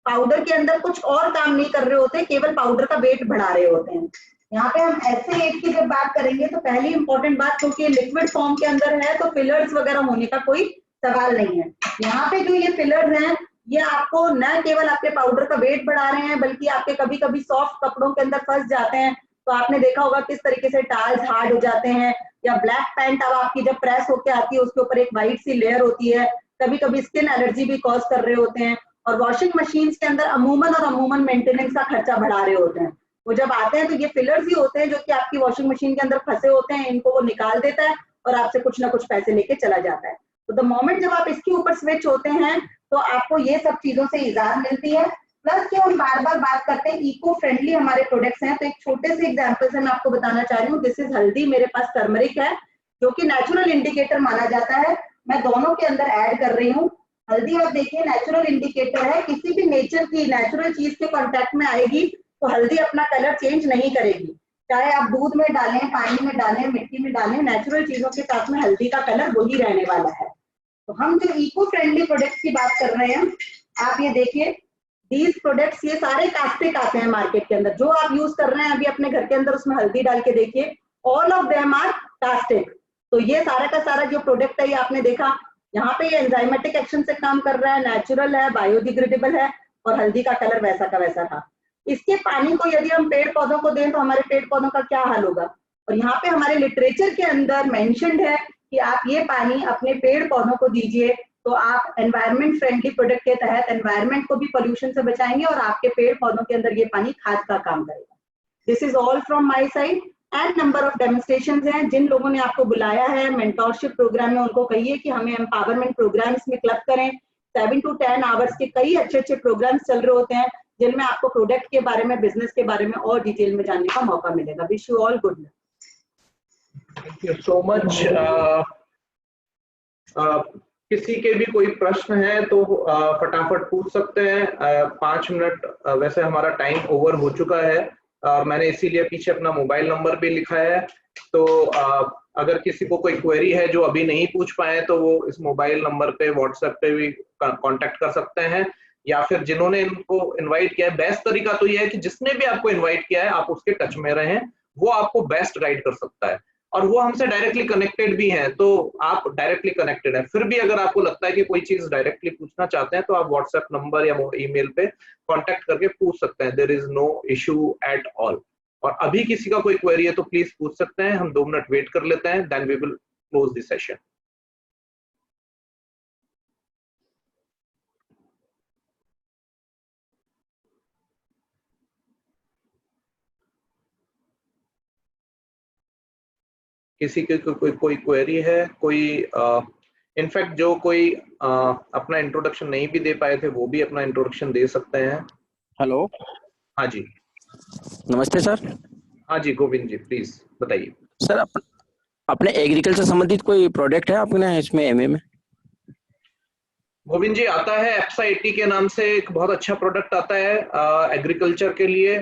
पाउडर के अंदर कुछ और काम नहीं कर रहे होते, केवल पाउडर का वेट बढ़ा रहे होते हैं। यहाँ पे हम SA8 की जब बात करेंगे तो पहली इंपॉर्टेंट बात, क्योंकि लिक्विड फॉर्म के अंदर है तो फिलर्स वगैरह होने का कोई सवाल नहीं है। यहाँ पे जो ये फिलर्स हैं, ये आपको न केवल आपके पाउडर का वेट बढ़ा रहे हैं, बल्कि आपके कभी कभी सॉफ्ट कपड़ों के अंदर फंस जाते हैं तो आपने देखा होगा किस तरीके से टाल्स हार्ड हो जाते हैं, या ब्लैक पैंट अब आपकी जब प्रेस होके आती है उसके ऊपर एक व्हाइट सी लेयर होती है, कभी कभी स्किन एलर्जी भी कॉज कर रहे होते हैं। और वॉशिंग मशीन के अंदर अमूमन मेंटेनेंस का खर्चा बढ़ा रहे होते हैं। वो जब आते हैं तो ये फिलर्स ही होते हैं जो कि आपकी वॉशिंग मशीन के अंदर फंसे होते हैं, इनको वो निकाल देता है और आपसे कुछ ना कुछ पैसे लेके चला जाता है। तो द मोमेंट जब आप इसके ऊपर स्विच होते हैं तो आपको ये सब चीजों से इजाजत मिलती है। प्लस जो हम बार बार बात करते हैं इको फ्रेंडली हमारे प्रोडक्ट्स हैं, तो एक छोटे से एग्जांपल से मैं आपको बताना चाह रही हूँ। दिस इज हल्दी, मेरे पास टर्मरिक है जो कि नेचुरल इंडिकेटर माना जाता है, मैं दोनों के अंदर ऐड कर रही हूँ। हल्दी आप देखिए नेचुरल इंडिकेटर है, किसी भी नेचर की नेचुरल चीज के कांटेक्ट में आएगी तो हल्दी अपना कलर चेंज नहीं करेगी, चाहे आप दूध में डालें, पानी में डालें, मिट्टी में डालें, नेचुरल चीजों के साथ में हल्दी का कलर वही रहने वाला है। तो हम जो इको फ्रेंडली प्रोडक्ट्स की बात कर रहे हैं, आप ये देखिए दीज प्रोडक्ट्स, ये सारे कास्टिक आते हैं मार्केट के अंदर, जो आप यूज कर रहे हैं अभी अपने घर के अंदर उसमें हल्दी डाल के देखिए, all of them are caustic. तो ये सारा का सारा जो प्रोडक्ट है ये आपने देखा, यहाँ पे ये एंजाइमेटिक एक्शन से काम कर रहा है, नेचुरल है, बायोडिग्रेडेबल है और हल्दी का कलर वैसा का वैसा था। इसके पानी को यदि हम पेड़ पौधों को दें तो हमारे पेड़ पौधों का क्या हाल होगा। और यहाँ पे हमारे लिटरेचर के अंदर मेंशन्ड है कि आप ये पानी अपने पेड़ पौधों को दीजिए तो आप एनवायरमेंट फ्रेंडली प्रोडक्ट के तहत एनवायरमेंट को भी पोल्यूशन से बचाएंगे और आपके पेड़ पौधों के अंदर ये पानी खाद का काम करेगा। This is all from my side and number of demonstrations हैं। जिन लोगों ने आपको बुलाया है मेंटोरशिप प्रोग्राम में, उनको कहिए कि हमें एम्पावरमेंट प्रोग्राम्स में क्लब करें। 7 to 10 आवर्स के कई अच्छे प्रोग्राम्स चल रहे होते हैं जिनमें आपको प्रोडक्ट के बारे में, बिजनेस के बारे में और डिटेल में जानने का मौका मिलेगा। Wish you all good luck. Thank you so much. किसी के भी कोई प्रश्न है तो फटाफट पूछ सकते हैं। 5 मिनट वैसे हमारा टाइम ओवर हो चुका है और मैंने इसीलिए पीछे अपना मोबाइल नंबर भी लिखा है। तो अगर किसी को कोई क्वेरी है जो अभी नहीं पूछ पाए तो वो इस मोबाइल नंबर पे व्हाट्सएप पे भी कांटेक्ट कर सकते हैं, या फिर जिन्होंने इनको इनवाइट किया है, बेस्ट तरीका तो ये है कि जिसने भी आपको इनवाइट किया है आप उसके टच में रहें, वो आपको बेस्ट गाइड कर सकता है और वो हमसे डायरेक्टली कनेक्टेड भी हैं, तो आप डायरेक्टली कनेक्टेड हैं। फिर भी अगर आपको लगता है कि कोई चीज डायरेक्टली पूछना चाहते हैं तो आप व्हाट्सएप नंबर या ईमेल पे कांटेक्ट करके पूछ सकते हैं। There is no issue at all. और अभी किसी का कोई क्वेरी है तो प्लीज पूछ सकते हैं, हम 2 मिनट वेट कर लेते हैं, then we will close the session. किसी के कोई क्वेरी है? कोई इनफैक्ट जो कोई अपना इंट्रोडक्शन नहीं भी दे पाए थे वो भी अपना इंट्रोडक्शन दे सकते हैं। हेलो। हाँ जी, नमस्ते सर। हाँ जी गोविंद जी प्लीज बताइए। सर अपने एग्रीकल्चर संबंधित कोई प्रोडक्ट है आपने इसमें एमए में? गोविंद जी आता है एप्सा 80 के नाम से एक बहुत अच्छा प्रोडक्ट आता है एग्रीकल्चर के लिए।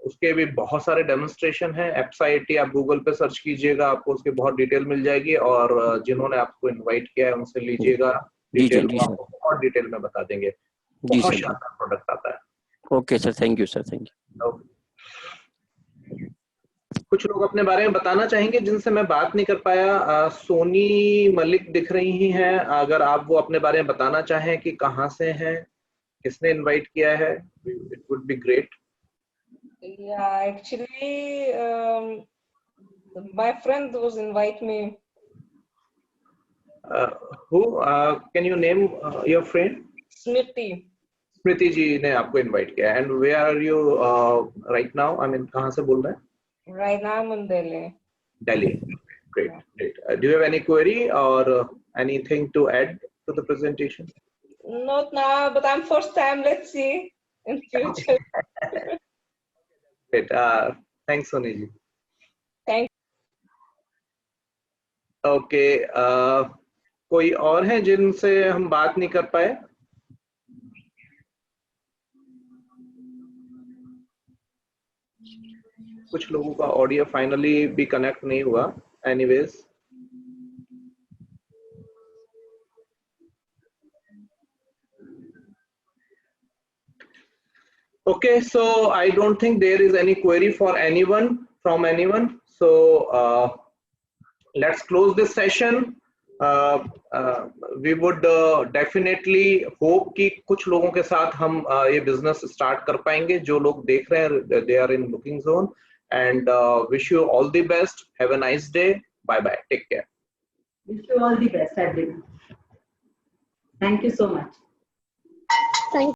उसके भी बहुत सारे डेमोन्स्ट्रेशन हैं। एप्साइटी आप गूगल पे सर्च कीजिएगा, आपको उसके बहुत डिटेल मिल जाएगी, और जिन्होंने आपको इनवाइट किया है उनसे लीजिएगा डिटेल, वो आपको बहुत डिटेल में बता देंगे। बहुत शानदार प्रोडक्ट आता है। Okay sir, thank you sir, thank you. कुछ लोग अपने बारे में बताना चाहेंगे जिनसे मैं बात नहीं कर पाया। सोनी मलिक दिख रही हैं, अगर आप वो अपने बारे में बताना चाहें कि कहाँ से हैं, किसने इनवाइट किया है, it would be great. Yeah, actually, my friend was invite me. Who? Can you name your friend? Smriti. Smriti ji ने आपको इनवाइट किया है। And where are you right now? I mean कहाँ से बोल रहे हैं? Right now I'm in Delhi. Delhi. Great, great. Do you have any query or anything to add to the presentation? Not now, but I'm first time. Let's see in future. Great. Thanks, Soni ji. Thank. Okay. कोई और है जिनसे हम बात नहीं कर पाए? कुछ लोगों का ऑडियो फाइनली भी कनेक्ट नहीं हुआ। Anyways, okay, so I don't think there is any query for anyone from anyone, so let's close this session. We would definitely hope कि कुछ लोगों के साथ हम ये बिजनेस स्टार्ट कर पाएंगे। जो लोग देख रहे हैं, they are in booking zone, and wish you all the best. Have a nice day. Bye bye. Take care. Wish you all the best, everyone. Thank you so much. Thank